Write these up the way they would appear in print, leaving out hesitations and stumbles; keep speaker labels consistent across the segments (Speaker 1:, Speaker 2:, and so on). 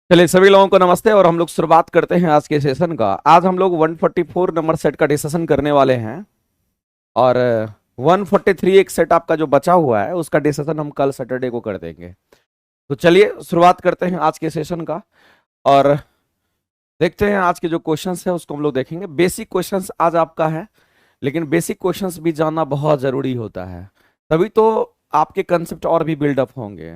Speaker 1: चलिए सभी लोगों को नमस्ते और हम लोग शुरुआत करते हैं आज के सेशन का। आज हम लोग 144 नंबर सेट का डिस्कशन करने वाले हैं और 143 एक सेट आपका जो बचा हुआ है उसका डिस्कशन हम कल सैटरडे को कर देंगे। तो चलिए शुरुआत करते हैं आज के सेशन का और देखते हैं आज के जो क्वेश्चंस है उसको हम लोग देखेंगे। बेसिक क्वेश्चंस आज आपका है, लेकिन बेसिक क्वेश्चंस भी जानना बहुत ज़रूरी होता है, तभी तो आपके कंसेप्ट और भी बिल्डअप होंगे।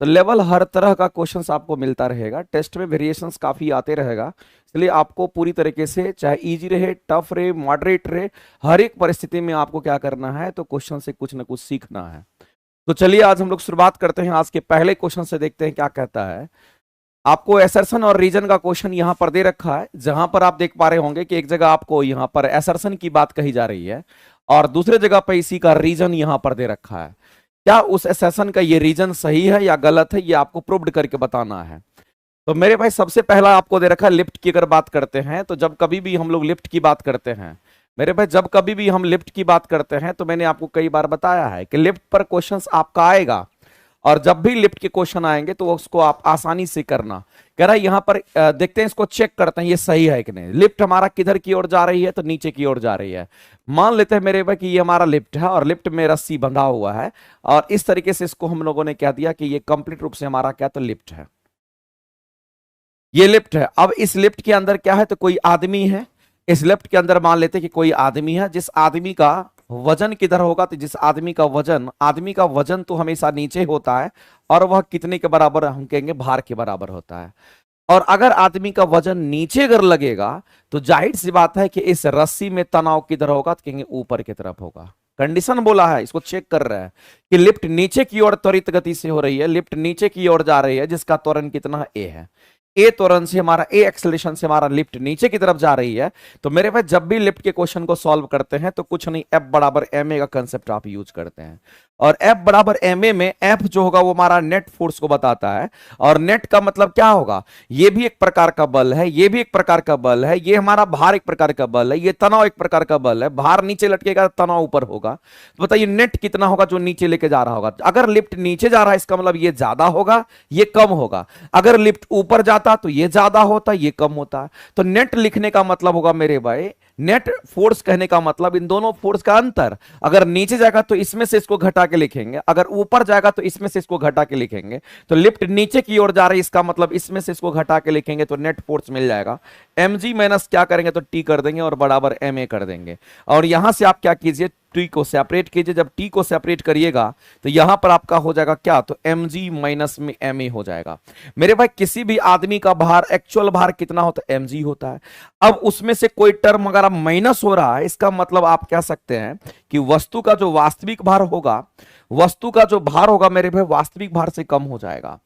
Speaker 1: तो लेवल हर तरह का क्वेश्चंस आपको मिलता रहेगा, टेस्ट में वेरिएशंस काफ़ी आते रहेगा, इसलिए आपको पूरी तरीके से चाहे इजी रहे, टफ रहे, मॉडरेट रहे, हर एक परिस्थिति में आपको क्या करना है, तो क्वेश्चन से कुछ ना कुछ सीखना है। तो चलिए आज हम लोग शुरुआत करते हैं आज के पहले क्वेश्चन से, देखते हैं क्या कहता है। आपको एसर्शन और रीजन का क्वेश्चन यहां पर दे रखा है, जहां पर आप देख पा रहे होंगे कि एक जगह आपको यहां पर एसर्शन की बात कही जा रही है और दूसरे जगह पर इसी का रीजन यहां पर दे रखा है। क्या उस एसर्शन का ये रीजन सही है या गलत है, ये आपको प्रूव्ड करके बताना है। तो मेरे भाई सबसे पहला आपको दे रखा है लिफ्ट की। अगर बात करते हैं तो जब कभी भी हम लोग लिफ्ट की बात करते हैं मेरे भाई, जब कभी भी हम लिफ्ट की बात करते हैं तो मैंने आपको कई बार बताया है कि लिफ्ट पर क्वेश्चंस आपका आएगा और जब भी लिफ्ट के क्वेश्चन आएंगे तो उसको आप आसानी से करना। कह रहा है यहां पर देखते हैं, इसको चेक करते हैं ये सही है कि नहीं। लिफ्ट हमारा किधर की ओर जा रही है, तो नीचे की ओर जा रही है। मान लेते हैं मेरे भाई कि ये हमारा लिफ्ट है और लिफ्ट में रस्सी बंधा हुआ है और इस तरीके से इसको हम लोगों ने क्या दिया कि ये कंप्लीट रूप से हमारा क्या, तो लिफ्ट है, ये लिफ्ट है। अब इस लिफ्ट के अंदर क्या है, तो कोई आदमी है। इस लिफ्ट के अंदर मान लेते हैं कि कोई आदमी है, जिस आदमी का वजन किधर होगा, तो जिस आदमी का वजन तो हमेशा नीचे होता है और वह कितने के बराबर, हम कहेंगे भार के बराबर होता है। और अगर आदमी का वजन नीचे अगर लगेगा तो जाहिर सी बात है कि इस रस्सी में तनाव किधर होगा, तो कहेंगे ऊपर की तरफ होगा। कंडीशन बोला है, इसको चेक कर रहा है कि लिफ्ट नीचे की ओर त्वरित गति से हो रही है, लिफ्ट नीचे की ओर जा रही है, जिसका त्वरण कितना ए है। ए त्वरण से हमारा, ए एक्सेलरेशन से हमारा लिफ्ट नीचे की तरफ जा रही है। तो मेरे भाई जब भी लिफ्ट के क्वेश्चन को सॉल्व करते हैं तो कुछ नहीं, एफ बराबर एम ए का कंसेप्ट आप यूज करते हैं और एफ बराबर एम ए में एफ जो होगा वो हमारा नेट फोर्स को बताता है। और नेट का मतलब क्या होगा, ये भी एक प्रकार का बल है, ये भी एक प्रकार का बल है, ये हमारा भार एक प्रकार का बल है, ये तनाव एक प्रकार का बल है। भार नीचे लटकेगा, तनाव ऊपर होगा। तो बताइए नेट कितना होगा जो नीचे लेके जा रहा होगा। अगर लिफ्ट नीचे जा रहा है इसका मतलब ये ज्यादा होगा, ये कम होगा। अगर लिफ्ट ऊपर जाता तो ये ज्यादा होता, ये कम होता। तो नेट लिखने का मतलब होगा मेरे भाई, नेट फोर्स कहने का मतलब इन दोनों फोर्स का अंतर। अगर नीचे जाएगा तो इसमें से इसको घटा के लिखेंगे, अगर ऊपर जाएगा तो इसमें से इसको घटा के लिखेंगे। तो लिफ्ट नीचे की ओर जा रही है, इसका मतलब इसमें से इसको घटा के लिखेंगे तो नेट फोर्स मिल जाएगा। mg माइनस क्या करेंगे, तो टी कर देंगे और बराबर ma कर देंगे। और यहां से आप क्या कीजिए, टी को सेपरेट कीजिए। जब टी को सेपरेट करिएगा तो यहां पर आपका हो जाएगा क्या, तो mg माइनस में ma हो जाएगा। मेरे भाई किसी भी आदमी का भार, एक्चुअल भार कितना होता है, mg होता है। अब उसमें से कोई टर्म अगर माइनस हो रहा है, इसका मतलब आप कह सकते हैं कि वस्तु का जो वास्तविक भार होगा, वस्तु का जो भार होगा मेरे भाई वास्तविक भार से कम हो जाएगा।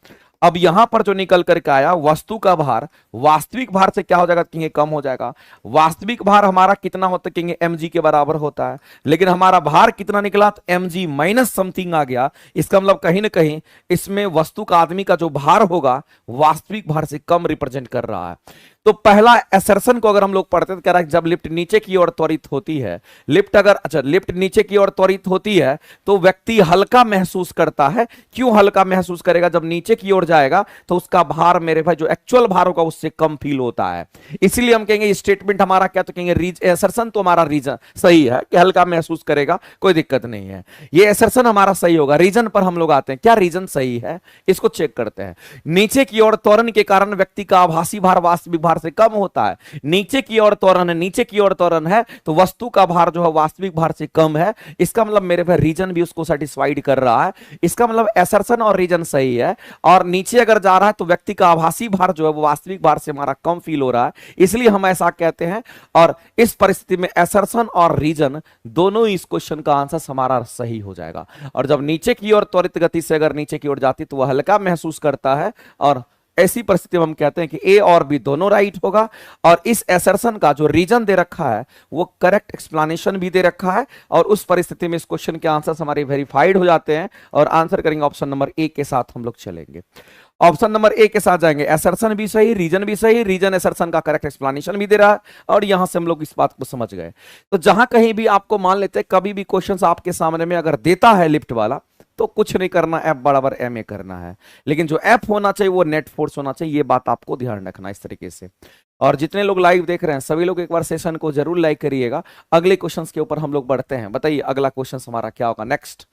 Speaker 1: अब यहां पर जो निकल करके आया, वस्तु का भार वास्तविक भार से क्या हो जाएगा, कहेंगे कम हो जाएगा। वास्तविक भार हमारा कितना होता है, कहेंगे mg के बराबर होता है, लेकिन हमारा भार कितना निकला, तो mg माइनस समथिंग आ गया। इसका मतलब कहीं ना कहीं इसमें वस्तु का, आदमी का जो भार होगा वास्तविक भार से कम रिप्रेजेंट कर रहा है। तो पहला एसर्शन को अगर हम लोग पढ़ते हैं तो कह रहा है जब लिफ्ट नीचे की ओर त्वरित होती है, लिफ्ट अगर, अच्छा लिफ्ट नीचे की ओर त्वरित होती है तो व्यक्ति हल्का महसूस करता है। क्यों हल्का महसूस करेगा, जब नीचे की ओर जाएगा तो उसका भार मेरे भाई जो एक्चुअल भार होगा उससे कम फील होता है। इसीलिए हम कहेंगे स्टेटमेंट हमारा क्या, तो कहेंगे एसर्शन तो हमारा रीजन सही है कि हल्का महसूस करेगा, कोई दिक्कत नहीं है, ये एसर्शन हमारा सही होगा। रीजन पर हम लोग आते हैं, क्या रीजन सही है, इसको चेक करते हैं। नीचे की ओर त्वरण के कारण व्यक्ति का आभासी भार वास्तविक भार से कम होता है। नीचे की ओर त्वरण है, नीचे की ओर त्वरण है तो वस्तु का भार जो है वास्तविक भार से कम है। इसका मतलब मेरे भाई रीजन भी उसको सेटिस्फाइड कर रहा है। इसका मतलब एसर्शन और रीजन सही है। और नीचे अगर जा रहा है तो व्यक्ति का आभासी भार जो है वो वास्तविक भार से हमारा कम फील हो रहा है, इसलिए हम ऐसा कहते हैं। और इस परिस्थिति में एसर्शन और रीजन दोनों इस क्वेश्चन का आंसर हमारा सही हो जाएगा। और जब नीचे की ओर त्वरित गति से अगर नीचे की ओर जाती तो वह हल्का महसूस करता है, और ऐसी परिस्थिति में हम कहते हैं कि ए और बी दोनों राइट होगा। और इस एसर्शन का जो रीजन दे रखा है वो करेक्ट एक्सप्लेनेशन भी दे रखा है, और उस परिस्थिति में इस क्वेश्चन के आंसर हमारे वेरीफाइड हो जाते हैं और आंसर करेंगे ऑप्शन नंबर ए के साथ हम लोग चलेंगे। ऑप्शन नंबर ए के साथ जाएंगे, एसर्शन भी सही, रीजन भी सही, रीजन एसर्शन का करेक्ट एक्सप्लेनेशन भी दे रहा है, और यहां से हम लोग इस बात को समझ गए। तो जहां कहीं भी आपको मान लेते हैं कभी भी क्वेश्चंस आपके सामने में अगर देता है लिफ्ट वाला, तो कुछ नहीं करना, F बराबर ma करना है। लेकिन जो F होना चाहिए वो नेट फोर्स होना चाहिए, ये बात आपको ध्यान रखना इस तरीके से। और जितने लोग लाइव देख रहे हैं सभी लोग एक बार सेशन को जरूर लाइक करिएगा। अगले क्वेश्चंस के ऊपर हम लोग बढ़ते हैं। बताइए अगला क्वेश्चन हमारा क्या होगा नेक्स्ट।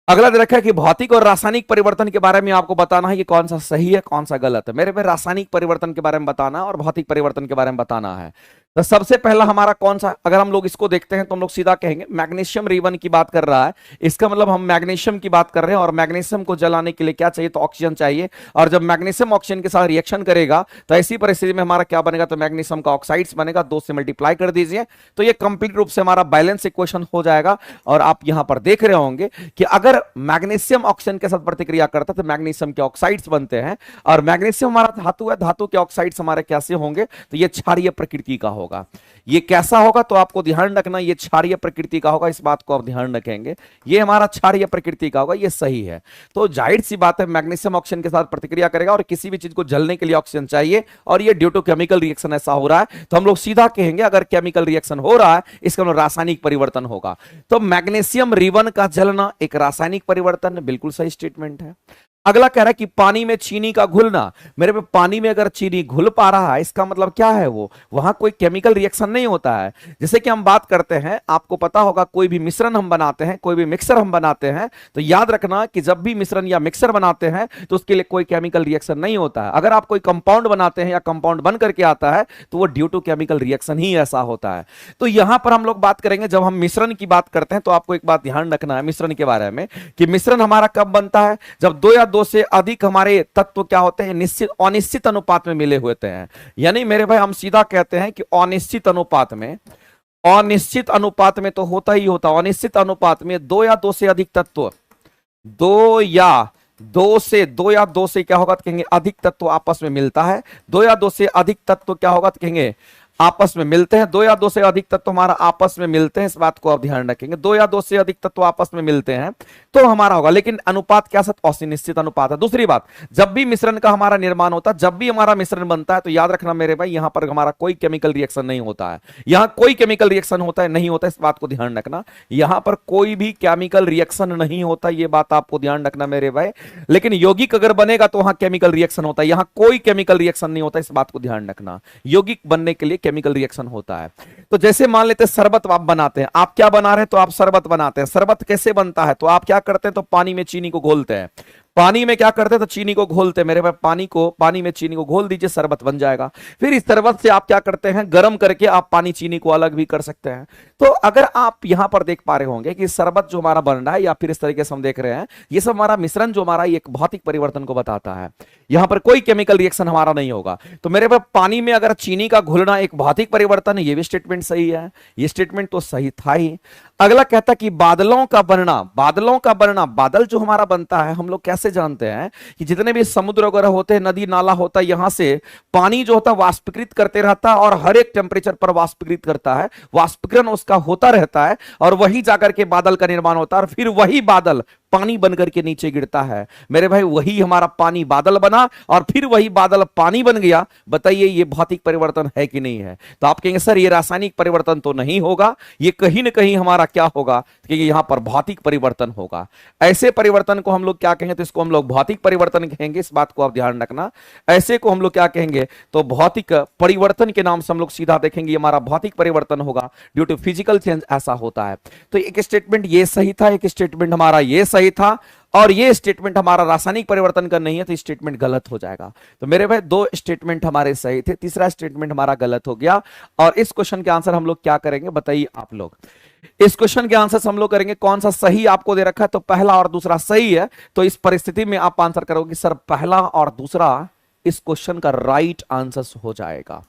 Speaker 1: अगला दे रखा है कि भौतिक और रासायनिक परिवर्तन के बारे में आपको बताना है कि कौन सा सही है कौन सा गलत है। मेरे पे रासायनिक परिवर्तन के बारे में बताना है और भौतिक परिवर्तन के बारे में बताना है। तो सबसे पहला हमारा कौन सा, अगर हम लोग इसको देखते हैं तो हम लोग सीधा कहेंगे मैग्नीशियम रिबन की बात कर रहा है, इसका मतलब हम मैग्नीशियम की बात कर रहे हैं। और मैग्नीशियम को जलाने के लिए क्या चाहिए, तो ऑक्सीजन चाहिए। और जब मैग्नीशियम ऑक्सीजन के साथ रिएक्शन करेगा तो ऐसी परिस्थिति में हमारा क्या बनेगा, तो मैग्नीशियम का ऑक्साइड्स बनेगा। 2 से मल्टीप्लाई कर दीजिए तो ये कंप्लीट रूप से हमारा बैलेंस इक्वेशन हो जाएगा। और आप यहां पर देख रहे होंगे कि अगर मैग्नीशियम ऑक्सीजन के साथ प्रतिक्रिया करता है तो मैग्नीशियम के ऑक्साइड्स बनते हैं। और मैग्नीशियम हमारा धातु है, धातु के ऑक्साइड्स हमारे कैसे होंगे, तो ये क्षारीय प्रकृति का होगा। ये कैसा होगा तो आपको ध्यान रखना, ये क्षारीय प्रकृति का होगा, इस बात को आप ध्यान रखेंगे। ये हमारा क्षारीय प्रकृति का होगा, ये सही है। तो जाहिर सी बात है मैग्नीशियम ऑक्सीजन के साथ प्रतिक्रिया करेगा और किसी भी चीज को जलने के लिए ऑक्सीजन चाहिए और ये ड्यू टू केमिकल रिएक्शन ऐसा हो रहा है। तो हम लोग सीधा कहेंगे अगर केमिकल रिएक्शन हो रहा है इसका मतलब रासायनिक परिवर्तन होगा। तो मैग्नीशियम रिबन का जलना एक रासायनिक परिवर्तन, बिल्कुल सही स्टेटमेंट है। अगला कह रहा है कि पानी में चीनी का घुलना। मेरे पे पानी में अगर चीनी घुल पा रहा है इसका मतलब क्या है, वो वहां कोई केमिकल रिएक्शन नहीं होता है। जैसे कि हम बात करते हैं, आपको पता होगा कोई भी मिश्रण हम बनाते हैं, कोई भी मिक्सर हम बनाते हैं, तो याद रखना कि जब भी मिश्रण या मिक्सर बनाते हैं तो उसके लिए कोई केमिकल रिएक्शन नहीं होता है। अगर आप कोई कंपाउंड बनाते हैं या कंपाउंड बन करके आता है तो वो ड्यू टू केमिकल रिएक्शन ही ऐसा होता है। तो यहां पर हम लोग बात करेंगे, जब हम मिश्रण की बात करते हैं तो आपको एक बात ध्यान रखना है मिश्रण के बारे में, कि मिश्रण हमारा कब बनता है, जब 2 या 2 से अधिक हमारे तत्व क्या होते हैं, निश्चित अनिश्चित अनुपात में मिले होते हैं। यानी मेरे भाई हम सीधा कहते हैं कि अनिश्चित अनुपात में, अनिश्चित अनुपात में तो होता ही होता, अनिश्चित अनुपात में 2 या 2 से अधिक तत्व, 2 या 2 से क्या होगा, तो कहेंगे अधिक तत्व आपस में मिलता है। 2 या 2 से अधिक तत्व क्या होगा, तो कहेंगे आपस में मिलते हैं। 2 या 2 से अधिक तत्व हमारा आपस में मिलते हैं, इस बात को आप ध्यान रखेंगे। 2 या 2 से अधिक तत्व आपस में मिलते हैं तो हमारा होगा, लेकिन अनुपात क्या सत अनिश्चित अनुपात है। दूसरी बात, जब भी मिश्रण का हमारा निर्माण होता है, जब भी हमारा मिश्रण बनता है तो याद रखना मेरे भाई यहां पर हमारा कोई केमिकल रिएक्शन नहीं होता है। यहां कोई केमिकल रिएक्शन होता है नहीं होता, इस बात को ध्यान रखना। यहां पर कोई भी केमिकल रिएक्शन नहीं होता, यह बात आपको ध्यान रखना मेरे भाई। लेकिन यौगिक अगर बनेगा तो वहां केमिकल रिएक्शन होता है, यहां कोई केमिकल रिएक्शन नहीं होता, इस बात को ध्यान रखना। यौगिक बनने के लिए केमिकल रिएक्शन होता है। तो जैसे मान लेते हैं शरबत आप बनाते हैं, आप क्या बना रहे हैं, तो आप शरबत बनाते हैं। शरबत कैसे बनता है, तो आप क्या करते हैं, तो पानी में चीनी को घोलते हैं। पानी में क्या करते हैं, तो चीनी को घोलते हैं। मेरे भाई पानी में चीनी को घोल दीजिए, शरबत बन जाएगा। फिर इस शरबत से आप क्या करते हैं, गर्म करके आप पानी चीनी को अलग भी कर सकते हैं। तो अगर आप यहां पर देख पा रहे होंगे कि शरबत जो हमारा बन रहा है या फिर इस तरीके से हम देख रहे हैं, ये सब हमारा मिश्रण जो हमारा एक भौतिक परिवर्तन को बताता है। यहां पर कोई केमिकल रिएक्शन हमारा नहीं होगा। तो मेरे भाई पानी में अगर चीनी का घुलना एक भौतिक परिवर्तन है, ये भी स्टेटमेंट सही है, ये स्टेटमेंट तो सही था ही। अगला कहता है कि बादलों का बनना, बादलों का बनना, बादल जो हमारा बनता है हम लोग कैसे जानते हैं कि जितने भी समुद्र वगैरह होते हैं, नदी नाला होता है, यहां से पानी जो होता है वाष्पीकृत करते रहता है और हर एक टेम्परेचर पर वाष्पीकृत करता है, वाष्पीकरण उसका होता रहता है और वही जाकर के बादल का निर्माण होता है और फिर वही बादल पानी बनकर के नीचे गिरता है। मेरे भाई वही हमारा पानी बादल बना और फिर वही बादल पानी बन गया। बताइए ये भौतिक परिवर्तन है कि नहीं है? तो आप कहेंगे सर ये रासायनिक परिवर्तन तो नहीं होगा, ये कहीं ना कहीं हमारा क्या होगा, क्योंकि यहां पर भौतिक परिवर्तन होगा। ऐसे परिवर्तन को हम लोग क्या कहेंगे, तो इसको हम लोग भौतिक परिवर्तन कहेंगे, इस बात को आप ध्यान रखना। ऐसे को हम लोग क्या कहेंगे, तो भौतिक परिवर्तन के नाम से हम लोग सीधा देखेंगे हमारा भौतिक परिवर्तन होगा, ड्यू टू फिजिकल चेंज ऐसा होता है। तो एक स्टेटमेंट ये सही था, एक स्टेटमेंट हमारा ये सही था और ये स्टेटमेंट हमारा रासायनिक परिवर्तन का नहीं है, तो स्टेटमेंट गलत हो जाएगा। तो मेरे भाई 2 स्टेटमेंट हमारे सही थे, तीसरा स्टेटमेंट हमारा गलत हो गया। और इस क्वेश्चन के आंसर हम लोग क्या करेंगे, बताइए आप लोग। इस क्वेश्चन के आंसर हम लोग करेंगे कौन सा सही आपको दे रखा है, तो पहला और दूसरा सही है। तो इस परिस्थिति में आप आंसर करोगे सर पहला और दूसरा इस क्वेश्चन का राइट आंसर हो जाएगा।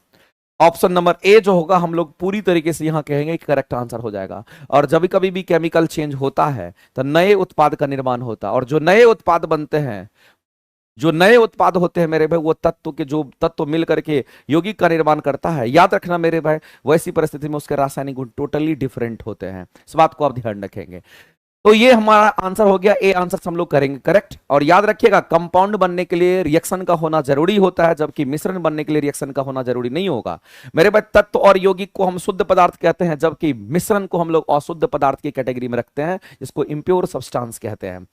Speaker 1: ऑप्शन नंबर ए जो होगा हम लोग पूरी तरीके से यहां कहेंगे कि करेक्ट आंसर हो जाएगा। और जब कभी भी केमिकल चेंज होता है तो नए उत्पाद का निर्माण होता है और जो नए उत्पाद बनते हैं, जो नए उत्पाद होते हैं मेरे भाई, वो तत्व के जो तत्व मिल करके यौगिक का निर्माण करता है। याद रखना मेरे भाई वैसी परिस्थिति में उसके रासायनिक गुण टोटली डिफरेंट होते हैं, इस बात को आप ध्यान रखेंगे। तो ये हमारा आंसर हो गया, ए आंसर हम लोग करेंगे करेक्ट। और याद रखिएगा कंपाउंड बनने के लिए रिएक्शन का होना जरूरी होता है, जबकि मिश्रण बनने के लिए रिएक्शन का होना जरूरी नहीं होगा मेरे भाई। तत्व और यौगिक को हम शुद्ध पदार्थ कहते हैं, जबकि मिश्रण को हम लोग अशुद्ध पदार्थ की कैटेगरी में रखते हैं, जिसको इम्प्योर सब्सटेंस कहते हैं।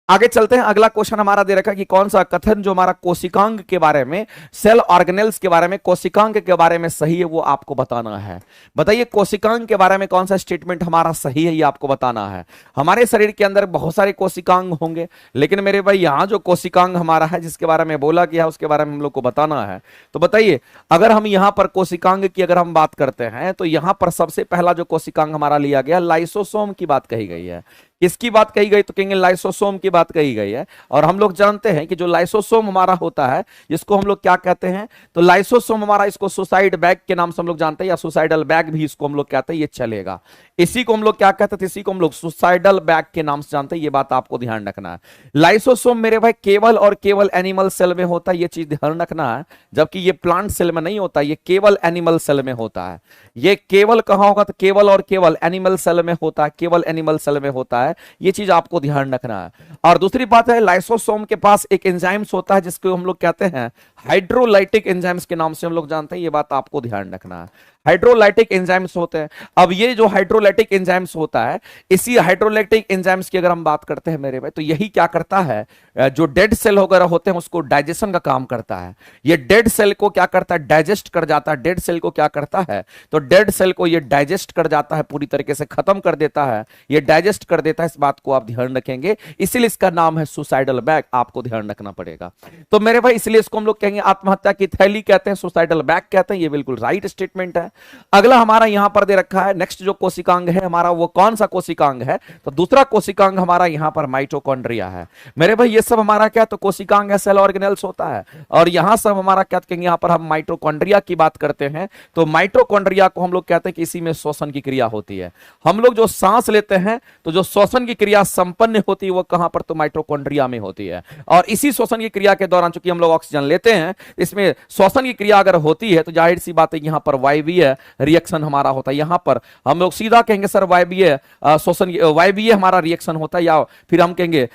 Speaker 1: आगे चलते हैं, अगला क्वेश्चन हमारा दे रखा है कि कौन सा कथन जो हमारा कोशिकांग के बारे में, सेल ऑर्गेनेल्स के बारे में, कोशिकांग के बारे में सही है, वो आपको बताना है। बताइए कोशिकांग के बारे में कौन सा स्टेटमेंट हमारा सही है, ये आपको बताना है। हमारे शरीर के अंदर बहुत सारे कोशिकांग होंगे, लेकिन मेरे भाई यहां जो कोशिकांग हमारा है जिसके बारे में बोला गया है उसके बारे में हम लोग को बताना है। तो बताइए अगर हम यहां पर कोशिकांग की अगर हम बात करते हैं तो यहां पर सबसे पहला जो कोशिकांग हमारा लिया गया लाइसोसोम की बात कही गई है। किसकी बात कही गई? तो कहेंगे लाइसोसोम की बात कही गई है। और हम लोग जानते हैं कि जो लाइसोसोम हमारा होता है जिसको हम लोग क्या कहते हैं, तो लाइसोसोम हमारा, इसको सुसाइड बैग के नाम से हम लोग जानते हैं, या सुसाइडल बैग भी इसको हम लोग कहते हैं, ये चलेगा। इसी को हम लोग क्या कहते थे? इसी को हम लोग सुसाइडल बैग के नाम से जानते हैं, ये बात आपको ध्यान रखना है। लाइसोसोम मेरे भाई केवल और केवल एनिमल सेल में होता है, ये चीज ध्यान रखना है, जबकि ये प्लांट सेल में नहीं होता, ये केवल एनिमल सेल में होता है। ये केवल कहां होगा? तो केवल और केवल एनिमल सेल में होता है, केवल एनिमल सेल में होता है, ये चीज आपको ध्यान रखना है। और दूसरी बात है लाइसोसोम के पास एक एंजाइम्स होता है जिसको हम लोग कहते हैं हाइड्रोलाइटिक एंजाइम्स के नाम से हम लोग जानते हैं, ये बात आपको ध्यान रखना है। हाइड्रोलाइटिक एंजाइम्स होते हैं। अब ये जो हाइड्रोलाइटिक एंजाइम्स होता है, इसी हाइड्रोलाइटिक एंजाइम्स की अगर हम बात करते हैं मेरे भाई, तो यही क्या करता है, जो डेड सेल वगैरह होते हैं उसको डाइजेशन का काम करता है। ये डेड सेल को क्या करता है? डाइजेस्ट कर जाता है। डेड सेल को क्या करता है? तो डेड सेल को ये डाइजेस्ट कर जाता है, पूरी तरीके से खत्म कर देता है, ये डाइजेस्ट कर देता है। इस बात को आप ध्यान रखेंगे, इसीलिए इसका नाम है सुसाइडल बैग, आपको ध्यान रखना पड़ेगा। तो मेरे भाई इसलिए इसको हम लोग कहेंगे आत्महत्या की थैली कहते हैं, सुसाइडल बैग कहते हैं, ये बिल्कुल राइट स्टेटमेंट है। अगला हमारा यहां पर दे रखा है, नेक्स्ट जो कोशिकांग है हमारा वो कौन सा कोशिकांग है? तो दूसरा कोशिकांग हमारा यहां पर माइटोकॉन्ड्रिया है। मेरे भाई ये सब हमारा क्या, तो कोशिकांग है, सेल ऑर्गेनेल्स होता है, और यहां सब हमारा क्या कहेंगे, यहां पर हम माइटोकॉन्ड्रिया की बात करते हैं। तो माइटोकॉन्ड्रिया को हम लोग कहते हैं कि इसी में श्वसन की क्रिया होती है। हम लोग जो सांस लेते हैं तो जो श्वसन की क्रिया संपन्न होती है वो कहां पर? तो माइटोकॉन्ड्रिया में होती है। और इसी श्वसन की क्रिया के दौरान चूंकि हम लोग ऑक्सीजन लेते हैं, इसमें श्वसन की क्रिया अगर होती है तो जाहिर सी बात है यहां पर वायवीय रिएक्शन हमारा होता है। यहां पर हम लोग सीधा कहेंगे सर वायवीय श्वसन, वायवीय हमारा रिएक्शन होता है, या फिर हम कहेंगे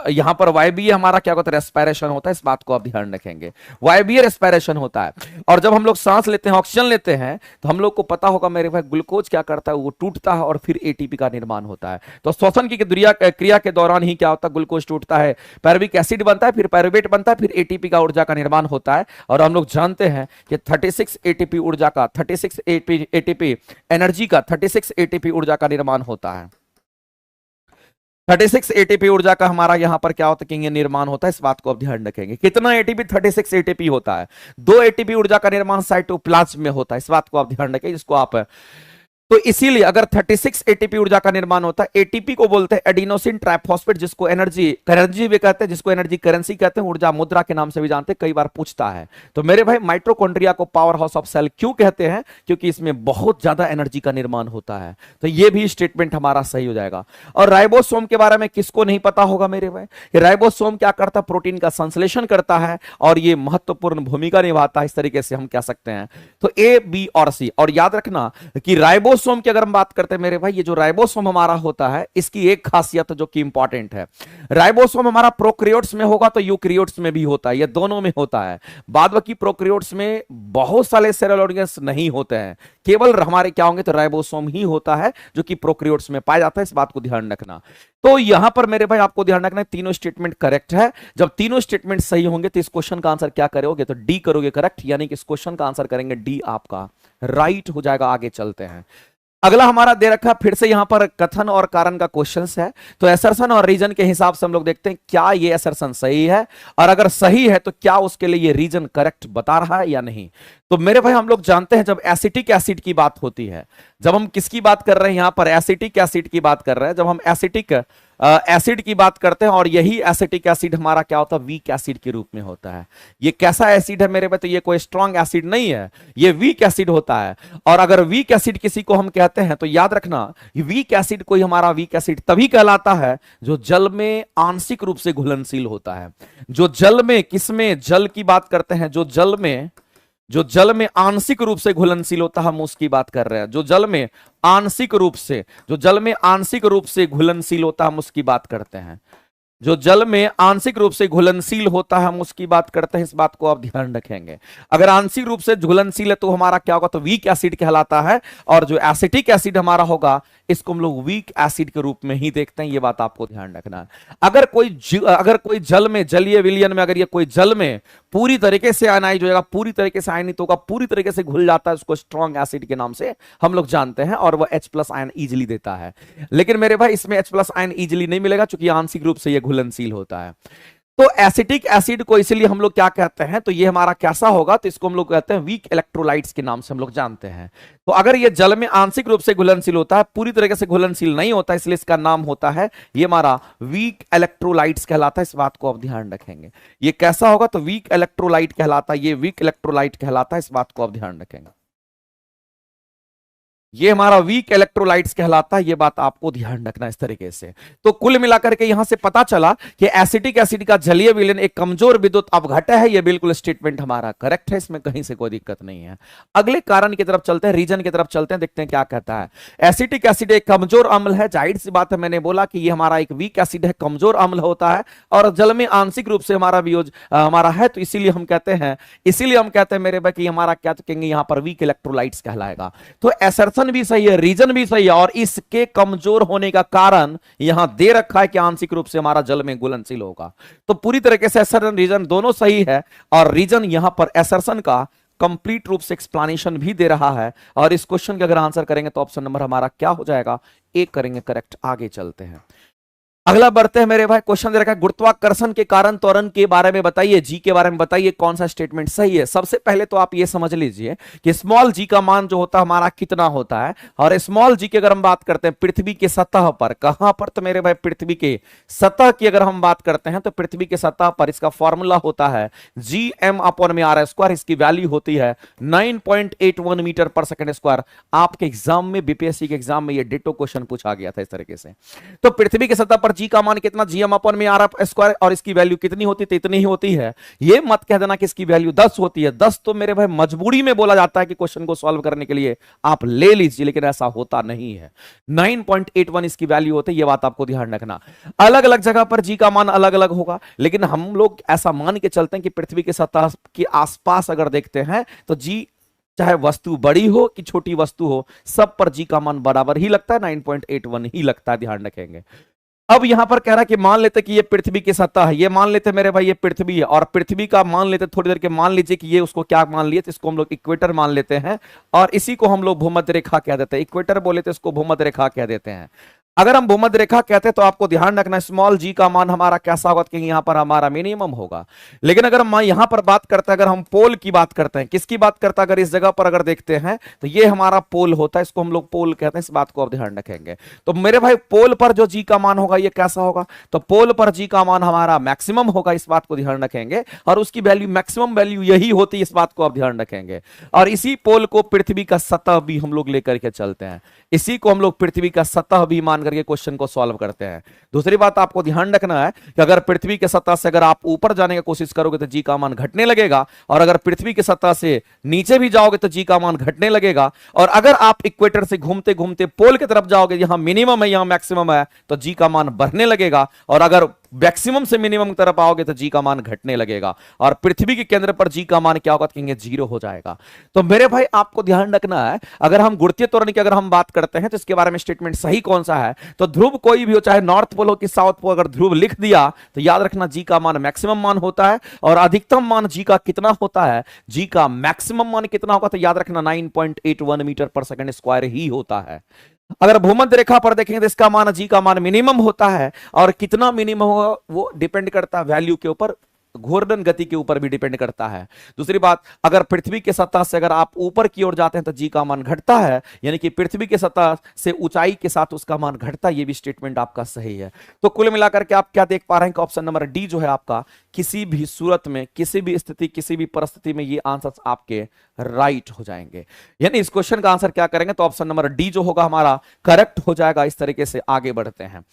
Speaker 1: यहां पर वायवीय हमारा क्या होता है? रेस्पिरेशन होता है। इस बात को आप ध्यान रखेंगे, वायवीय रेस्पिरेशन होता है। और जब हम लोग सांस लेते हैं, ऑक्सीजन लेते हैं, तो हम लोग को पता होगा मेरे भाई ग्लूकोज क्या करता है, वो टूटता है और फिर एटीपी का निर्माण होता है। तो श्वसन की क्रिया के दौरान ही क्या होता है? ग्लूकोज टूटता है, पायरुविक एसिड बनता है, फिर पायरुवेट बनता है, फिर एटीपी का ऊर्जा का निर्माण होता है। और हम लोग जानते हैं कि 36 एटीपी ऊर्जा का, 36 एटीपी एनर्जी का, 36 एटीपी ऊर्जा का निर्माण होता है। 36 एटीपी ऊर्जा का हमारा यहां पर क्या होता है कि निर्माण होता है। इस बात को आप ध्यान रखेंगे। कितना एटीपी? 36 एटीपी होता है। 2 एटीपी ऊर्जा का निर्माण साइटोप्लाज्म में होता है। इस बात को आप ध्यान रखें, जिसको आप, तो इसीलिए अगर 36 एटीपी ऊर्जा का निर्माण होता है, एटीपी को बोलते हैं एडिनोसिन ट्राइफॉस्फेट, जिसको एनर्जी करेंसी भी कहते हैं, जिसको एनर्जी करेंसी कहते हैं, ऊर्जा मुद्रा के नाम से भी जानते हैं, कई बार पूछता है। तो मेरे भाई माइटोकॉन्ड्रिया को पावर हाउस ऑफ सेल क्यों कहते हैं? क्योंकि इसमें बहुत ज्यादा एनर्जी का निर्माण होता है। तो यह भी स्टेटमेंट हमारा सही हो जाएगा। और राइबोसोम के बारे में किसको नहीं पता होगा मेरे भाई? राइबोसोम क्या करता है? प्रोटीन का संश्लेषण करता है और यह महत्वपूर्ण भूमिका निभाता है, इस तरीके से हम कह सकते हैं। तो ए, बी और सी। और याद रखना कि राइबोसोम की अगर हम बात करते हैं मेरे भाई, ये जो राइबोसोम हमारा होता है इसकी एक खासियत जो कि इंपॉर्टेंट है, राइबोसोम हमारा प्रोकैरियोट्स में होगा तो यूकैरियोट्स में भी होता है, ये दोनों में होता है। बाद बाकी प्रोकैरियोट्स में बहुत सारे सेलुलर ऑर्गेन्स नहीं होते हैं, केवल हमारे क्या होंगे? तो राइबोसोम ही होता है जो कि प्रोकैरियोट्स में पाया जाता है। इस बात को ध्यान रखना। तो यहां पर मेरे भाई आपको ध्यान रखना है, तीनों स्टेटमेंट करेक्ट है। जब तीनों स्टेटमेंट सही होंगे तो इस क्वेश्चन का आंसर क्या करोगे? तो डी करोगे करेक्ट, यानी कि इस क्वेश्चन का आंसर करेंगे डी, आपका राइट हो जाएगा। आगे चलते हैं, अगला हमारा दे रखा फिर से यहां पर कथन और कारण का क्वेश्चन है। तो असर्शन और रीजन के हिसाब से हम लोग देखते हैं क्या ये असर्शन सही है, और अगर सही है तो क्या उसके लिए ये रीजन करेक्ट बता रहा है या नहीं। तो मेरे भाई हम लोग जानते हैं जब एसिटिक एसिड की बात होती है, जब हम किसकी बात कर रहे हैं यहां पर? एसिटिक एसिड की बात कर रहे हैं। जब हम एसिटिक एसिड की बात करते हैं, और यही एसिटिक एसिड हमारा क्या होता है? वीक एसिड के रूप में होता है। ये कैसा एसिड है मेरे भाई? तो ये कोई स्ट्रॉन्ग एसिड नहीं है, ये वीक एसिड होता है। और अगर वीक एसिड किसी को हम कहते हैं तो याद रखना, वीक एसिड कोई हमारा वीक एसिड तभी कहलाता है जो जल में आंशिक रूप से घुलनशील होता है। जो जल में, किसमें? जल की बात करते हैं, जो जल में जो जल में आंशिक रूप से घुलनशील होता है, हम उसकी बात कर रहे हैं। जो जल में आंशिक रूप से, जो जल में आंशिक रूप से घुलनशील होता है, हम उसकी बात करते हैं। जो जल में आंशिक रूप से घुलनशील होता है, हम उसकी बात करते हैं। इस बात को आप ध्यान रखेंगे। अगर आंशिक रूप से घुलनशील है तो हमारा क्या होगा, तो वीक एसिड कहलाता है। और जो एसिटिक एसिड हमारा होगा, इसको हम लोग वीक एसिड के रूप में ही देखते हैं। ये बात आपको ध्यान रखना है। अगर कोई जल में, जलीय विलयन में, अगर ये कोई जल में पूरी तरीके से आयनाइज हो जाएगा, पूरी तरीके से आयनित होगा, पूरी तरीके से घुल जाता है, उसको स्ट्रॉन्ग एसिड के नाम से हम लोग जानते हैं। और वह H+ आयन इजिली देता है। लेकिन मेरे भाई इसमें H+ आयन इजिली नहीं मिलेगा, क्योंकि आंशिक रूप से यह घुलनशील होता है। तो एसिटिक एसिड को इसलिए हम लोग क्या कहते हैं, तो ये हमारा कैसा होगा, तो इसको हम लोग कहते हैं वीक इलेक्ट्रोलाइट्स के नाम से हम लोग जानते हैं। तो अगर ये जल में आंशिक रूप से घुलनशील होता है, पूरी तरीके से घुलनशील नहीं होता, इसलिए इसका नाम होता है, ये हमारा वीक इलेक्ट्रोलाइट्स कहलाता है। इस बात को आप ध्यान रखेंगे। ये कैसा होगा, तो वीक इलेक्ट्रोलाइट कहलाता है, ये वीक इलेक्ट्रोलाइट कहलाता है। इस बात को आप ध्यान रखेंगे। ये हमारा वीक इलेक्ट्रोलाइट्स कहलाता है। ये बात आपको ध्यान रखना इस तरीके से। तो कुल मिलाकर के यहां से पता चला कि एसिटिक एसिड का जलीय विलयन एक कमजोर विद्युत अपघट्य है। ये बिल्कुल स्टेटमेंट हमारा करेक्ट है, इसमें कहीं से कोई दिक्कत नहीं है। अगले कारण की तरफ चलते हैं, रीजन की तरफ चलते हैं, देखते हैं क्या कहता है। एसिटिक एसिड एक कमजोर अम्ल है। जाहिर सी बात है, मैंने बोला कि ये हमारा एक वीक एसिड है, कमजोर अम्ल होता है, और जल में आंशिक रूप से हमारा वियोज हमारा है। तो इसीलिए हम कहते हैं मेरे भाई कि हमारा क्या कहेंगे, यहां पर वीक इलेक्ट्रोलाइट्स कहलाएगा। तो एसर्शन भी सही है, रीजन भी सही है, और इसके कमजोर होने का कारण यहां दे रखा है कि आंशिक रूप से हमारा जल में घुलनशील होगा। तो पूरी तरीके से एसर्शन रीजन दोनों सही है, और रीजन यहां पर एसर्शन का कंप्लीट रूप से एक्सप्लेनेशन भी दे रहा है। और इस क्वेश्चन का अगर आंसर करेंगे तो ऑप्शन नंबर हमारा क्या हो जाएगा, एक करेंगे करेक्ट। आगे चलते हैं, अगला बढ़ते हैं मेरे भाई। क्वेश्चन दे रखा है गुरुत्वाकर्षण के कारण त्वरण के बारे में बताइए, जी के बारे में बताइए, कौन सा स्टेटमेंट सही है। सबसे पहले तो आप ये समझ लीजिए कि स्मॉल जी का मान जो होता है हमारा कितना होता है। और स्मॉल जी की अगर हम बात करते हैं पृथ्वी के सतह पर, कहां पर, तो मेरे भाई पृथ्वी के सतह की अगर हम बात करते हैं तो पृथ्वी के सतह पर इसका फॉर्मूला होता है Gm/r²। इसकी वैल्यू होती है 9.81 मीटर पर सेकंड स्क्वायर। आपके एग्जाम में, बीपीएससी के एग्जाम में ये डिटो क्वेश्चन पूछा गया था इस तरीके से। तो पृथ्वी के सतह पर जी का मान कितना, Gm/r², और इसकी वैल्यू कितनी होती है, इतनी ही होती है। ये मत कह देना कि इसकी वैल्यू 10 होती है। 10 तो मेरे भाई मजबूरी में बोला जाता है कि क्वेश्चन को सॉल्व करने के लिए आप ले लीजिए, लेकिन ऐसा होता नहीं है। 9.81 इसकी वैल्यू होती है, ये बात आपको ध्यान रखना। अलग अलग जगह पर जी का मान अलग अलग होगा, लेकिन हम लोग ऐसा मान के चलते हैं कि पृथ्वी के सतह के आसपास अगर देखते हैं तो जी, चाहे वस्तु बड़ी हो कि छोटी वस्तु हो, सब पर जी का मान बराबर ही लगता है, 9.81 ही लगता है, ध्यान रखेंगे। अब यहां पर कह रहा है कि मान लेते कि ये पृथ्वी की सतह है, ये मान लेते मेरे भाई ये पृथ्वी है, और पृथ्वी का मान लेते थोड़ी देर के, मान लीजिए कि ये उसको क्या मान लिए, तो इसको हम लोग इक्वेटर मान लेते हैं, और इसी को हम लोग भूमध्य रेखा कह देते हैं। इक्वेटर बोले तो इसको भूमध्य रेखा कह देते हैं। अगर हम भूमध्य रेखा कहते हैं तो आपको ध्यान रखना स्मॉल जी का मान हमारा कैसा होगा, कि यहां पर हमारा मिनिमम होगा। लेकिन अगर हम यहां पर बात करते हैं, अगर हम पोल की बात करते हैं, किसकी बात करते हैं, अगर इस जगह पर अगर देखते हैं तो ये हमारा पोल होता है, इसको हम लोग पोल कहते हैं। इस बात को आप ध्यान रखेंगे। तो मेरे भाई पोल पर जो जी का मान होगा ये कैसा होगा, तो पोल पर जी का मान हमारा मैक्सिमम होगा, इस बात को ध्यान रखेंगे। और उसकी वैल्यू, मैक्सिमम वैल्यू यही होती है, इस बात को आप ध्यान रखेंगे। और इसी पोल को पृथ्वी का सतह भी हम लोग लेकर के चलते हैं, इसी को हम लोग पृथ्वी का सतह भी मान करके क्वेश्चन को सॉल्व करते हैं। दूसरी बात आपको ध्यान रखना है कि अगर पृथ्वी के सतह से अगर आप ऊपर जाने की कोशिश करोगे तो जी का मान घटने लगेगा, और अगर पृथ्वी के सतह से नीचे भी जाओगे तो जी का मान घटने लगेगा। और अगर आप इक्वेटर से घूमते घूमते पोल की तरफ जाओगे, यहां मिनिमम है यहां मैक्सिमम है, तो जी का मान बढ़ने लगेगा। और अगर मैक्सिमम से मिनिमम की तरफ आओगे तो जी का मान घटने लगेगा, और पृथ्वी के केंद्र पर जी का मान क्या होगा, कहेंगे 0 हो जाएगा। तो मेरे भाई आपको ध्यान रखना है, अगर हम गुरुत्वीय त्वरण की अगर हम बात करते हैं तो इसके बारे में स्टेटमेंट सही कौन सा है, तो ध्रुव कोई भी हो, चाहे नॉर्थ पोल हो कि साउथ पोल, अगर ध्रुव लिख दिया तो याद रखना जी का मान मैक्सिमम मान होता है। और अधिकतम मान जी का कितना होता है, जी का मैक्सिमम मान कितना होगा, तो याद रखना 9.81 मीटर पर सेकंड स्क्वायर ही होता है। अगर भूमध्य रेखा पर देखेंगे तो इसका मान, जी का मान मिनिमम होता है, और कितना मिनिमम होगा वो डिपेंड करता है वैल्यू के ऊपर, घूर्णन गति के ऊपर भी डिपेंड करता है। दूसरी बात, अगर पृथ्वी के सतह से अगर आप ऊपर की ओर जाते हैं तो जी का मान घटता है, यानी कि पृथ्वी के सतह से ऊंचाई के साथ उसका मान घटता है। ये भी स्टेटमेंट आपका सही है। तो कुल मिलाकर के आप क्या देख पा रहे हैं कि ऑप्शन नंबर डी जो है आपका, किसी भी सूरत में, किसी भी स्थिति, किसी भी परिस्थिति में ये आंसर आपके राइट हो जाएंगे। यानी इस क्वेश्चन का आंसर क्या करेंगे, तो ऑप्शन नंबर डी जो होगा हमारा करेक्ट हो जाएगा। इस तरीके से आगे बढ़ते हैं।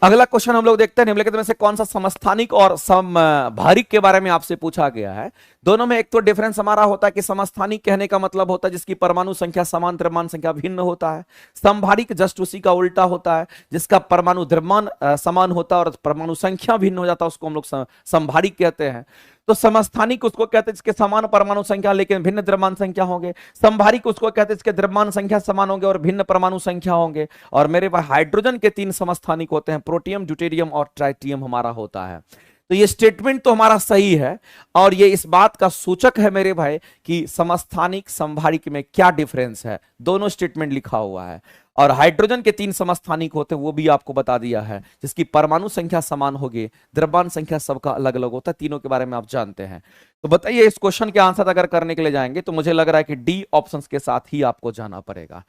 Speaker 1: अगला क्वेश्चन हम लोग देखते हैं निम्नलिखित में से कौन सा समस्थानिक और समभारिक के बारे में आपसे पूछा गया है। दोनों में एक तो डिफरेंस हमारा होता है कि समस्थानिक कहने का मतलब होता है जिसकी परमाणु संख्या समान द्रव्यमान संख्या भिन्न होता है। समभारिक जस्ट उसी का उल्टा होता है, जिसका परमाणु द्रव्यमान समान होता है और परमाणु संख्या भिन्न हो जाता है, उसको हम लोग समभारिक कहते हैं। तो समस्थानिक उसको कहते हैं जिसके समान परमाणु संख्या लेकिन भिन्न द्रव्यमान संख्या होंगे। समभारिक उसको कहते हैं जिसके द्रव्यमान संख्या समान होंगे और भिन्न परमाणु संख्या होंगे। और मेरे पास हाइड्रोजन के 3 समस्थानिक होते हैं, प्रोटियम, ड्यूटेरियम और ट्राइटियम हमारा होता है। तो ये स्टेटमेंट तो हमारा सही है और ये इस बात का सूचक है मेरे भाई कि समस्थानिक समभारिक में क्या डिफरेंस है। दोनों स्टेटमेंट लिखा हुआ है और हाइड्रोजन के 3 समस्थानिक होते हैं वो भी आपको बता दिया है, जिसकी परमाणु संख्या समान होगी, द्रव्यमान संख्या सबका अलग अलग होता है। तीनों के बारे में आप जानते हैं। तो बताइए इस क्वेश्चन के आंसर अगर करने के लिए जाएंगे तो मुझे लग रहा है कि डी ऑप्शन के साथ ही आपको जाना पड़ेगा।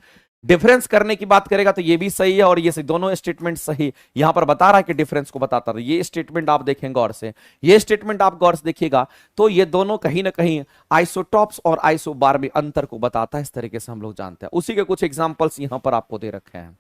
Speaker 1: डिफरेंस करने की बात करेगा तो ये भी सही है और ये दोनों स्टेटमेंट सही यहां पर बता रहा है कि डिफरेंस को बताता रहा। ये स्टेटमेंट आप देखेंगे गौर से, ये स्टेटमेंट आप गौर से देखिएगा तो ये दोनों कहीं ना कहीं आइसोटॉप्स और आइसोबार में अंतर को बताता है। इस तरीके से हम लोग जानते हैं। उसी के कुछ एग्जांपल्स यहां पर आपको दे रखे हैं।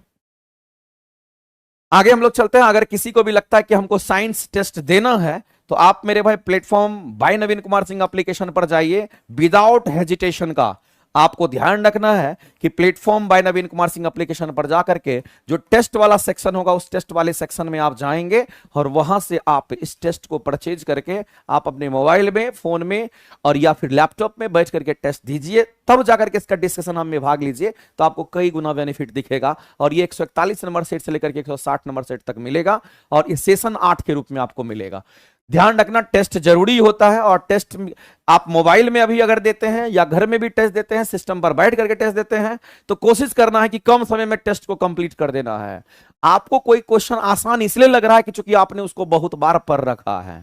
Speaker 1: आगे हम लोग चलते हैं। अगर किसी को भी लगता है कि हमको साइंस टेस्ट देना है तो आप मेरे भाई प्लेटफॉर्म बाय नवीन कुमार सिंह एप्लीकेशन पर जाइए। विदाउट हेजिटेशन का आपको ध्यान रखना है कि प्लेटफॉर्म बाय नवीन कुमार सिंह एप्लीकेशन पर जाकर के जो टेस्ट वाला सेक्शन होगा उस टेस्ट वाले सेक्शन में आप जाएंगे और वहां से आप इस टेस्ट को परचेज करके आप अपने मोबाइल में, फोन में और या फिर लैपटॉप में बैठ करके टेस्ट दीजिए। तब जाकर के इसका डिस्कशन में भाग लीजिए तो आपको कई गुना बेनिफिट दिखेगा। और ये 141 नंबर सेट से लेकर के 160 नंबर सेट तक मिलेगा और ये सेशन 8 के रूप में आपको मिलेगा। ध्यान रखना टेस्ट जरूरी होता है और टेस्ट आप मोबाइल में अभी अगर देते हैं या घर में भी टेस्ट देते हैं, सिस्टम पर बैठ करके टेस्ट देते हैं तो कोशिश करना है कि कम समय में टेस्ट को कंप्लीट कर देना है। आपको कोई क्वेश्चन आसान इसलिए लग रहा है कि चूंकि आपने उसको बहुत बार पढ़ रखा है।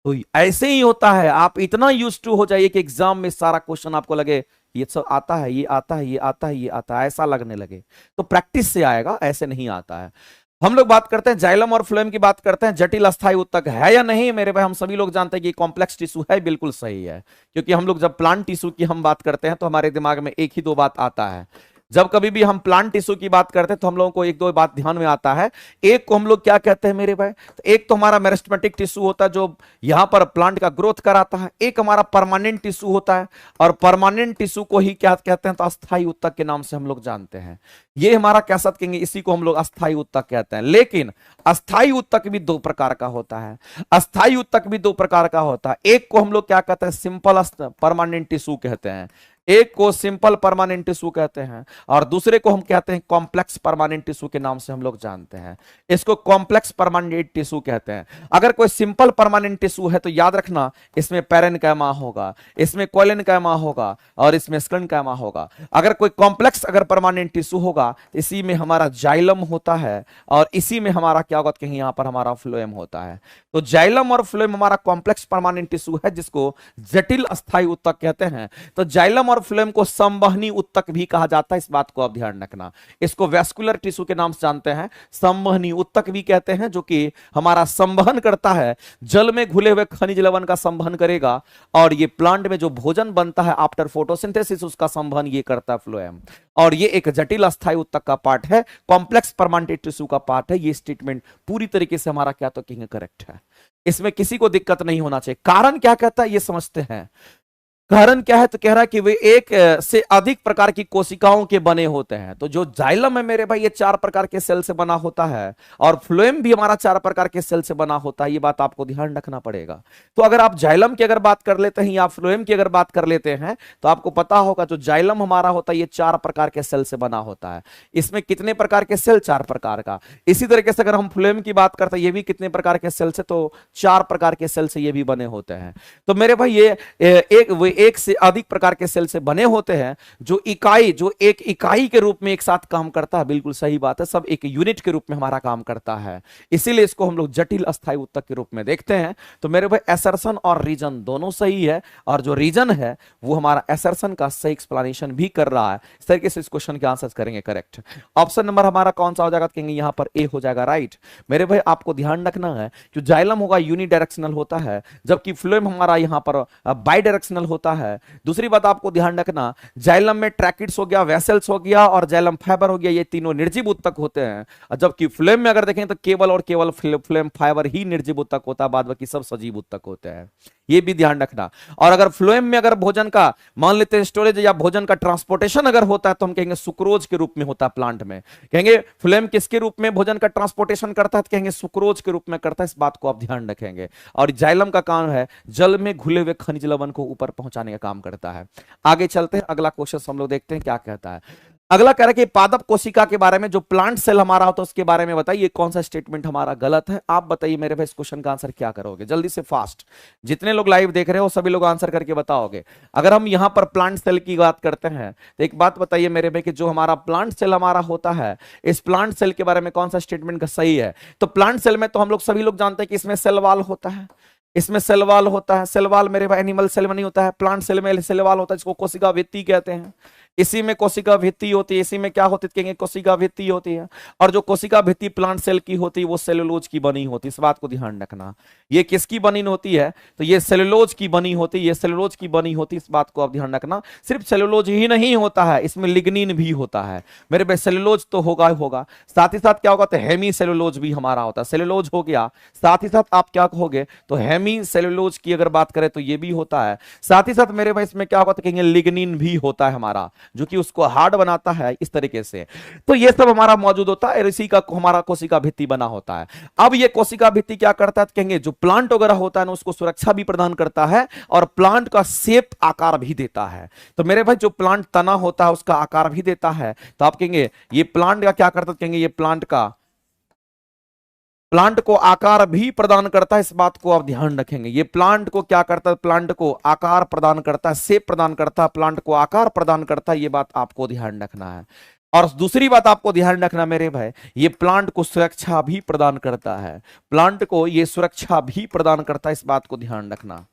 Speaker 1: तो ऐसे ही होता है, आप इतना यूज्ड टू हो जाइए कि एग्जाम में सारा क्वेश्चन आपको लगे ये सब आता है, ये आता है, ये आता है, ये आता है, ऐसा लगने लगे। तो प्रैक्टिस से आएगा, ऐसे नहीं आता है। हम लोग बात करते हैं जाइलम और फ्लोएम की बात करते हैं। जटिल अस्थायी ऊतक है या नहीं मेरे भाई? हम सभी लोग जानते हैं कि कॉम्प्लेक्स टिश्यू है, बिल्कुल सही है। क्योंकि हम लोग जब प्लांट टिश्यू की हम बात करते हैं तो हमारे दिमाग में एक ही दो बात आता है। जब कभी भी हम प्लांट टिश्यू की बात करते हैं तो हम लोगों को एक दो बात ध्यान में आता है। एक को हम लोग क्या कहते हैं मेरे भाई? तो एक तो हमारा मेरिस्टेमेटिक टिश्यू होता है जो यहां पर प्लांट का ग्रोथ कराता है। एक हमारा परमानेंट टिश्यू होता है और परमानेंट टिश्यू को ही क्या कहते हैं? तो अस्थायी ऊतक के नाम से हम लोग जानते हैं। ये हमारा कह सकते हैं, इसी को हम लोग अस्थायी ऊतक कहते हैं। लेकिन अस्थायी ऊतक भी दो प्रकार का होता है। अस्थायी ऊतक भी दो प्रकार का होता है। एक को हम लोग क्या कहते हैं? सिंपल परमानेंट टिश्यू कहते हैं। एक को सिंपल परमानेंट टिश्यू कहते हैं और दूसरे को हम कहते हैं कॉम्प्लेक्स परमानेंट टिश्यू के नाम से हम लोग जानते हैं। इसको कॉम्प्लेक्स परमानेंट टिश्यू कहते हैं। अगर कोई सिंपल परमानेंट टिश्यू है तो याद रखना इसमें पैरेन्काइमा होगा, इसमें कोलेनकाइमा होगा और इसमें स्क्लेरेन्काइमा होगा। अगर कोई कॉम्प्लेक्स अगर परमानेंट टिश्यू होगा तो इसी में हमारा जाइलम होता है और इसी में हमारा क्या होगा? कहीं यहां पर हमारा फ्लोएम होता है। तो जाइलम और फ्लोएम हमारा कॉम्प्लेक्स परमानेंट टिश्यू है जिसको जटिल अस्थायी ऊतक कहते हैं। तो जाइलम और फ्लोएम को संवहनी ऊतक भी कहा जाता है, इस बात को आप ध्यान रखना। इसको वैस्कुलर टिश्यू के नाम से जानते हैं, संवहनी ऊतक भी कहते हैं, जो कि हमारा संवहन करता है, जल में घुले हुए खनिज लवण का संवहन करेगा और ये प्लांट में जो भोजन बनता है आफ्टर फोटोसिंथेसिस उसका संवहन ये करता है फ्लोएम। और ये एक जटिल अस्थायी ऊतक का पार्ट है, कॉम्प्लेक्स परमानेंट टिश्यू का पार्ट है। ये स्टेटमेंट पूरी तरीके से हमारा क्या तो कहेंगे करेक्ट है, इसमें किसी को दिक्कत नहीं होना चाहिए। कारण क्या कहता है ये समझते हैं। कारण क्या है? तो कह रहा है कि वे एक से अधिक प्रकार की कोशिकाओं के बने होते हैं। तो जो जाइलम है मेरे भाई ये 4 प्रकार के सेल से बना होता है और फ्लोएम भी हमारा 4 प्रकार के सेल से बना होता है। ये बात आपको ध्यान रखना पड़ेगा। तो अगर आप जाइलम की अगर बात कर लेते हैं या फ्लोएम की अगर बात कर लेते हैं तो आपको पता होगा जो जाइलम हमारा होता है ये 4 प्रकार के सेल से बना होता है। इसमें कितने प्रकार के सेल? 4 प्रकार का। इसी तरीके से अगर हम फ्लोएम की बात करते हैं ये भी कितने प्रकार के सेल से? तो 4 प्रकार के सेल से ये भी बने होते हैं। तो मेरे भाई ये एक से अधिक प्रकार के सेल से बने होते हैं जो एक इकाई के रूप में एक साथ काम करता है। बिल्कुल सही बात है, सब एक यूनिट के रूप में हमारा काम करता है। इसीलिए इसको हम लोग जटिल अस्थायी ऊतक के रूप में देखते हैं। तो मेरे भाई असर्शन और रीजन दोनों सही है और जो रीजन है वो हमारा असर्शन का सही एक्सप्लेनेशन भी कर रहा है। इस तरीके से इस क्वेश्चन के आंसर करेंगे करेक्ट। ऑप्शन नंबर हमारा कौन सा हो जाएगा? कहेंगे यहां पर ए हो जाएगा राइट। मेरे भाई आपको ध्यान रखना है कि जाइलम होगा यूनिडायरेक्शनल होता है जबकि फ्लोएम हमारा यहां पर बाई डायरेक्शनल होता होता है। दूसरी बात आपको ध्यान रखना, जाइलम में ट्रैकिड्स हो गया, वेसल्स हो गया और जाइलम फाइबर हो गया, ये तीनों निर्जीव ऊतक होते हैं। जबकि फ्लोएम में अगर देखें तो केवल और केवल फ्लोएम फाइबर ही निर्जीव ऊतक होता है, बाद बाकी सब सजीव ऊतक होते हैं, ये भी ध्यान रखना। और अगर फ्लोएम में अगर भोजन का मान लेते हैं स्टोरेज या भोजन का ट्रांसपोर्टेशन अगर होता है तो हम कहेंगे सुक्रोज के रूप में होता है प्लांट में। कहेंगे फ्लोएम किसके रूप में भोजन का ट्रांसपोर्टेशन करता है, तो कहेंगे सुक्रोज के रूप में करता है, इस बात को आप ध्यान रखेंगे। और जाइलम का काम है जल में घुले हुए खनिज लवण को ऊपर पहुंचाने का काम करता है। आगे चलते हैं, अगला क्वेश्चन हम लोग देखते हैं क्या कहता है। अगला कह रहा है कि पादप कोशिका के बारे में, जो प्लांट सेल हमारा होता है उसके बारे में बताइए कौन सा स्टेटमेंट हमारा गलत है। आप बताइए मेरे भाई इस क्वेश्चन का आंसर क्या करोगे, जल्दी से फास्ट। जितने लोग लाइव देख रहे हो सभी लोग आंसर करके बताओगे। अगर हम यहां पर प्लांट सेल की बात करते हैं तो एक बात बताइए मेरे भाई कि जो हमारा प्लांट सेल हमारा होता है, इस प्लांट सेल के बारे में कौन सा स्टेटमेंट सही है। तो प्लांट सेल में तो हम लोग सभी लोग जानते हैं कि इसमें सेल वॉल होता है, इसमें सेल वॉल होता है। सेल वॉल मेरे भाई एनिमल सेल में नहीं होता है, प्लांट सेल में सेल वॉल होता है, इसको कोशिका भित्ति कहते हैं। इसी में कोशिका भित्ति होती है, इसी में क्या होती है कहेंगे कोशिका भित्ति होती है। और जो कोशिका भित्ति प्लांट सेल की होती है वो सेलुलोज की बनी होती है, इस बात को ध्यान रखना। ये किसकी बनी होती है, तो ये सेलुलोज की बनी होती है, ये सेलुलोज की बनी होती है, इस बात को आप ध्यान रखना। सिर्फ सेलुलोज ही नहीं होता है, इसमें लिग्निन भी होता है मेरे भाई। सेलुलोज तो होगा होगा, साथ ही साथ क्या होगा तो हेमी सेलुलोज भी हमारा होता है। सेलुलोज हो गया, साथ ही साथ आप क्या कहोगे तो हेमी सेलुलोज की अगर बात करें तो ये भी होता है। साथ ही साथ मेरे भाई इसमें क्या होगा तो कहेंगे लिग्निन भी होता है हमारा, जो कि उसको हार्ड बनाता है इस तरीके से। तो ये सब हमारा मौजूद होता है, इसी का हमारा कोशिका भित्ति बना होता है। अब ये कोशिका भित्ति क्या करता है तो कहेंगे जो प्लांट वगैरह होता है ना उसको सुरक्षा भी प्रदान करता है और प्लांट का शेप आकार भी देता है। तो मेरे भाई जो प्लांट तना होता है उसका आकार भी देता है। तो आप कहेंगे ये प्लांट का क्या करता है, कहेंगे ये प्लांट को आकार भी प्रदान करता है, इस बात को आप ध्यान रखेंगे। ये प्लांट को क्या करता है, प्लांट को आकार प्रदान करता है, शेप प्रदान करता है, प्लांट को आकार प्रदान करता है, ये बात आपको ध्यान रखना है। और दूसरी बात आपको ध्यान रखना मेरे भाई, ये प्लांट को सुरक्षा भी प्रदान करता है, प्लांट को ये सुरक्षा भी प्रदान करता है, इस बात को ध्यान रखना।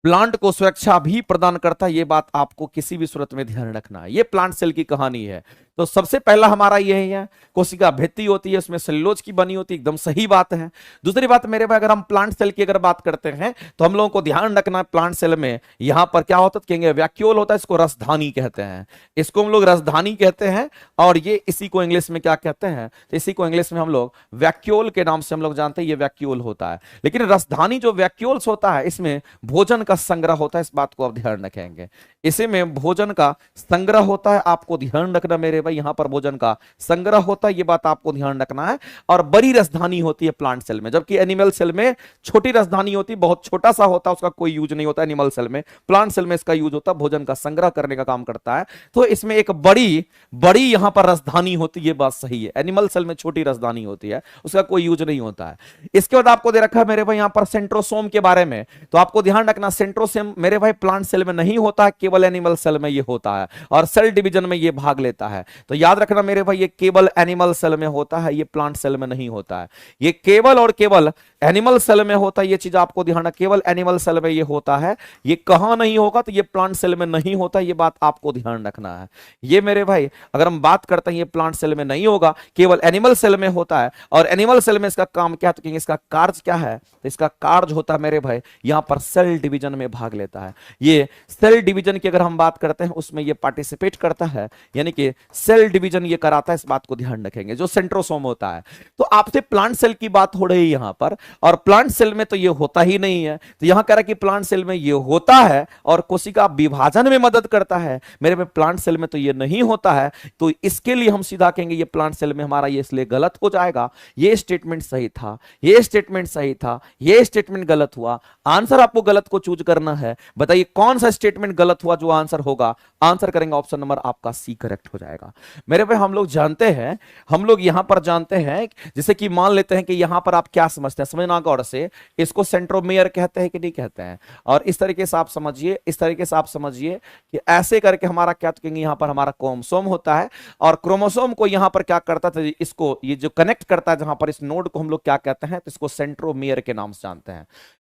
Speaker 1: प्लांट को सुरक्षा भी प्रदान करता है, ये बात आपको किसी भी सूरत में ध्यान रखना है। ये प्लांट सेल की कहानी है। तो सबसे पहला हमारा यही है, कोशिका भित्ति होती है, उसमें सेलुलोज की बनी होती है, एकदम सही बात है। दूसरी बात मेरे भाई अगर हम प्लांट सेल की अगर बात करते हैं तो हम लोगों को ध्यान रखना है प्लांट सेल में यहां पर क्या होता है कहेंगे वैक्यूल होता है, इसको रसधानी कहते हैं, इसको हम लोग रसधानी कहते हैं। और ये इसी को इंग्लिश में क्या कहते हैं, तो इसी को इंग्लिश में हम लोग वैक्यूल के नाम से हम लोग जानते हैं, ये वैक्यूल होता है। लेकिन रसधानी जो वैक्यूल्स होता है इसमें भोजन का संग्रह होता है, इस बात को आप ध्यान रखेंगे। इसी में भोजन का संग्रह होता है, आपको ध्यान रखना मेरे भाई, यहां पर भोजन का संग्रह होता है, ये बात आपको ध्यान रखना है। और बड़ी रसधानी होती है प्लांट सेल में, जबकि एनिमल सेल में छोटी रसधानी होती है, बहुत छोटा सा होता है, उसका कोई यूज नहीं होता एनिमल सेल में। प्लांट सेल में इसका यूज होता है, भोजन का संग्रह करने का काम करता है। तो इसमें एक बड़ी बड़ी यहां पर रसधानी होती है, ये बात सही है। एनिमल सेल में छोटी रसधानी होती है, उसका कोई यूज नहीं होता है। इसके बाद आपको दे रखा है मेरे भाई यहां पर सेंट्रोसोम के बारे में, तो आपको ध्यान रखना सेंट्रोसोम मेरे भाई प्लांट सेल में नहीं होता है, केवल एनिमल सेल में ये होता है और सेल डिवीजन में ये भाग लेता है। तो याद रखना मेरे भाई ये केवल एनिमल सेल में होता है, ये प्लांट सेल में नहीं होता है। ये केवल और केवल एनिमल सेल में होता है, ये चीज आपको ध्यान रखना, केवल एनिमल सेल में ये होता है। ये कहां नहीं होगा तो ये प्लांट सेल में नहीं होता, ये बात आपको ध्यान रखना है। ये मेरे भाई अगर हम बात करते हैं ये प्लांट सेल में नहीं होगा, केवल एनिमल सेल में होता है। और एनिमल सेल में इसका काम क्या है तो कहेंगे इसका कार्य क्या है, तो इसका कार्य होता है मेरे भाई यहां पर सेल डिवीजन में भाग लेता है। ये सेल डिवीजन की अगर हम बात करते हैं उसमें ये पार्टिसिपेट करता है, यानी कि सेल डिवीजन ये कराता है, इस बात को ध्यान रखेंगे, जो सेंट्रोसोम होता है। तो आपसे प्लांट सेल की बात हो रही है यहां पर, और प्लांट सेल में तो ये होता ही नहीं है। तो यहां कह रहा है कि प्लांट सेल में ये होता है और कोशिका विभाजन में मदद करता है, मेरे में प्लांट सेल में तो ये नहीं होता है। तो इसके लिए हम सीधा कहेंगे ये प्लांट सेल में हमारा ये इसलिए गलत हो जाएगा। ये स्टेटमेंट सही था, ये स्टेटमेंट सही था, ये स्टेटमेंट गलत हुआ। आंसर आपको गलत को चूज करना है। बताइए कौन सा स्टेटमेंट गलत हुआ जो आंसर होगा, आंसर करेंगे ऑप्शन नंबर आपका सी करेक्ट हो जाएगा। मेरे भाई हम लोग जानते हैं, हम लोग यहां पर जानते हैं, जैसे कि मान लेते हैं कि यहां पर आप क्या समझते हैं, समझना गौर से, इसको सेंट्रोमेयर कहते हैं कि नहीं कहते हैं। और इस तरीके से आप समझिए, इस तरीके से आप समझिए कि ऐसे करके हमारा क्या कहेंगे यहां पर हमारा क्रोमोसोम होता है, और क्रोमोसोम को यहां पर क्या करता था, इसको ये जो कनेक्ट करता है जहां पर इस नोड को हम लोग क्या कहते हैं, तो इसको सेंट्रोमेयर के नाम से जानते हैं,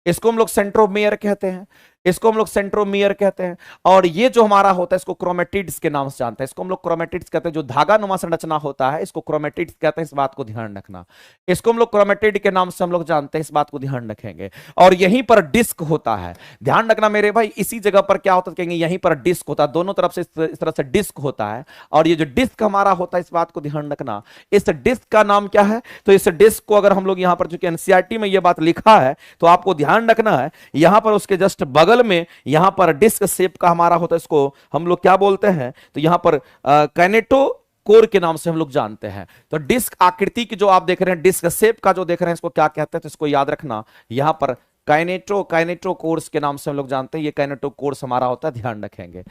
Speaker 1: इसको हम लोग सेंट्रोमेयर कहते हैं। इसको हम लोग सेंट्रोमियर कहते हैं। और ये जो हमारा होता है इसको क्रोमेटिड्स के नाम से जानते हैं, इसको हम लोग क्रोमेटिड्स कहते हैं। जो धागा नुमा संरचना होता है इसको क्रोमेटिड्स कहते हैं, इस बात को ध्यान रखना। इसको हम लोग क्रोमेटिड के नाम से हम लोग जानते हैं, इस बात को ध्यान रखेंगे। और यहीं पर डिस्क होता है, ध्यान रखना मेरे भाई, इसी जगह पर क्या होता है कहेंगे, यहीं पर डिस्क होता है, दोनों तरफ से इस तरह से डिस्क होता है। और ये जो डिस्क हमारा होता है इस बात को ध्यान रखना, इस डिस्क का नाम क्या है, तो इस डिस्क को अगर हम लोग यहां पर, चूंकि एनसीईआरटी में ये बात लिखा है तो आपको ध्यान रखना है, यहां पर उसके जस्ट बगल में यहां पर डिस्क शेप का हमारा होता है, इसको हम लोग क्या बोलते हैं, तो यहां पर कैनेटो कोर के नाम से हम लोग जानते हैं। तो डिस्क आकृति की जो आप देख रहे हैं, डिस्क शेप का जो देख रहे हैं, इसको क्या कहते हैं, तो इसको याद रखना, यहां पर काइनेटो कोर्स के नाम से हम लोग जानते हैं, ये काइनेटो कोर्स हमारा होता है, ध्यान रखेंगे।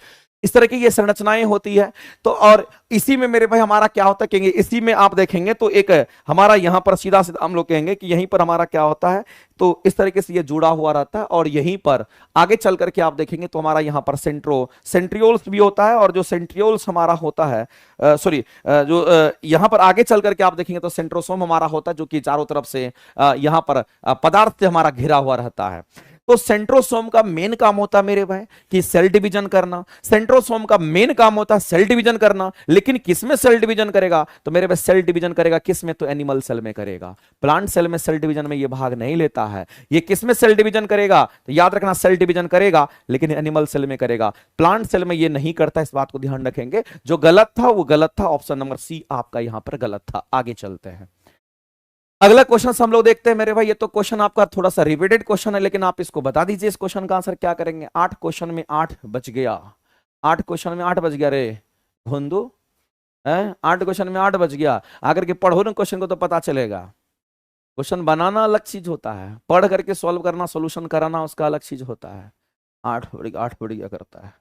Speaker 1: इस तरह की ये संरचनाएं होती है। तो और इसी में मेरे भाई हमारा क्या होता है कहेंगे, इसी में आप देखेंगे तो एक हमारा यहां पर सीधा सीधा हम लोग कहेंगे कि यहीं पर हमारा क्या होता है, तो इस तरीके से ये जुड़ा हुआ रहता है। और यहीं पर आगे चल करके आप देखेंगे तो हमारा यहां पर सेंट्रियोल्स भी होता है। और जो सेंट्रियोल्स हमारा होता है, यहां पर आगे चल करके आप देखेंगे तो सेंट्रोसोम हमारा होता है, जो कि चारों तरफ से यहां पर पदार्थ से हमारा घिरा हुआ रहता है। तो सेंट्रोसोम का मेन काम होता है मेरे भाई कि सेल डिवीजन करना। सेंट्रोसोम का मेन काम होता है सेल डिवीजन करना, लेकिन किस में सेल डिवीजन करेगा, तो मेरे भाई सेल डिवीजन करेगा किस में, तो एनिमल सेल में करेगा। प्लांट सेल में सेल डिवीजन में ये भाग नहीं लेता है। ये किस में सेल डिवीजन करेगा, तो याद रखना सेल डिवीजन करेगा लेकिन एनिमल सेल में करेगा, प्लांट सेल में ये नहीं करता, इस बात को ध्यान रखेंगे। जो गलत था वो गलत था, ऑप्शन नंबर सी आपका यहां पर गलत था। आगे चलते हैं, अगला क्वेश्चन हम लोग देखते हैं मेरे भाई। ये तो क्वेश्चन आपका थोड़ा सा रिपीटेड क्वेश्चन है, लेकिन आप इसको बता दीजिए इस क्वेश्चन का आंसर क्या करेंगे। 8 क्वेश्चन में 8 बच गया, 8 क्वेश्चन में 8 बच गया रे भोंदू है, 8 क्वेश्चन में 8 बच गया। आकर के पढ़ो ना क्वेश्चन को तो पता चलेगा। क्वेश्चन बनाना अलग चीज होता है, पढ़ करके सॉल्व करना, सोल्यूशन कराना उसका अलग चीज होता है। 8 बढ़िया करता है।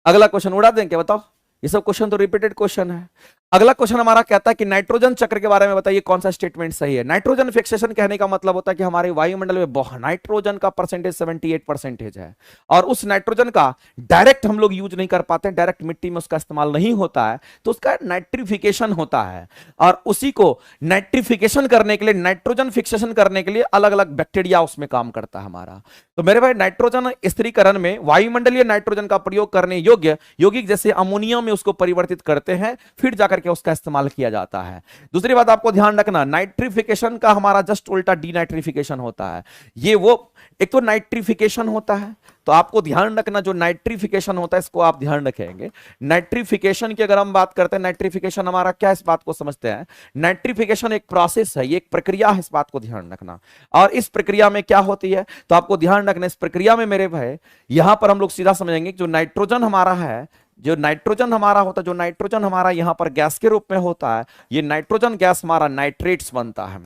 Speaker 1: अगला क्वेश्चन उड़ा दें क्या, बताओ। ये सब क्वेश्चन तो रिपीटेड क्वेश्चन है। अगला क्वेश्चन हमारा कहता है कि नाइट्रोजन चक्र के बारे में बताइए कौन सा स्टेटमेंट सही है। नाइट्रोजन फिक्सेशन कहने का मतलब होता है कि हमारे वायुमंडल में नाइट्रोजन का परसेंटेज 78% है, और उस नाइट्रोजन का डायरेक्ट हम लोग यूज नहीं कर पाते, डायरेक्ट मिट्टी में उसका इस्तेमाल नहीं होता है, तो उसका नाइट्रिफिकेशन होता है। और उसी को नाइट्रिफिकेशन करने के लिए, नाइट्रोजन फिक्सेशन करने के लिए अलग अलग बैक्टीरिया उसमें काम करता है हमारा। तो मेरे भाई नाइट्रोजन स्थिरीकरण में वायुमंडलीय नाइट्रोजन का प्रयोग करने योग्य यौगिक जैसे अमोनिया में उसको परिवर्तित करते हैं, फिर जाकर के उसका इस्तेमाल किया जाता है। दूसरी बात आपको ध्यान रखना, नाइट्रिफिकेशन का हमारा जस्ट उल्टा डीनाइट्रिफिकेशन होता है। ये वो एक तो नाइट्रिफिकेशन होता है, तो आपको ध्यान रखना जो नाइट्रिफिकेशन होता है इसको आप ध्यान रखेंगे। नाइट्रिफिकेशन की अगर हम बात करते हैं, नाइट्रिफिकेशन हमारा क्या, इस बात को समझते हैं। नाइट्रिफिकेशन एक प्रोसेस है, ये एक प्रक्रिया है, इस बात को ध्यान रखना। और इस प्रक्रिया में क्या होती है, तो आपको ध्यान रखना इस प्रक्रिया में मेरे भाई यहां पर हम लोग सीधा समझेंगे जो नाइट्रोजन हमारा है, जो नाइट्रोजन हमारा होता है, जो नाइट्रोजन हमारा यहां पर गैस के रूप में होता है, ये नाइट्रोजन गैस हमारा नाइट्रेट्स बनता है,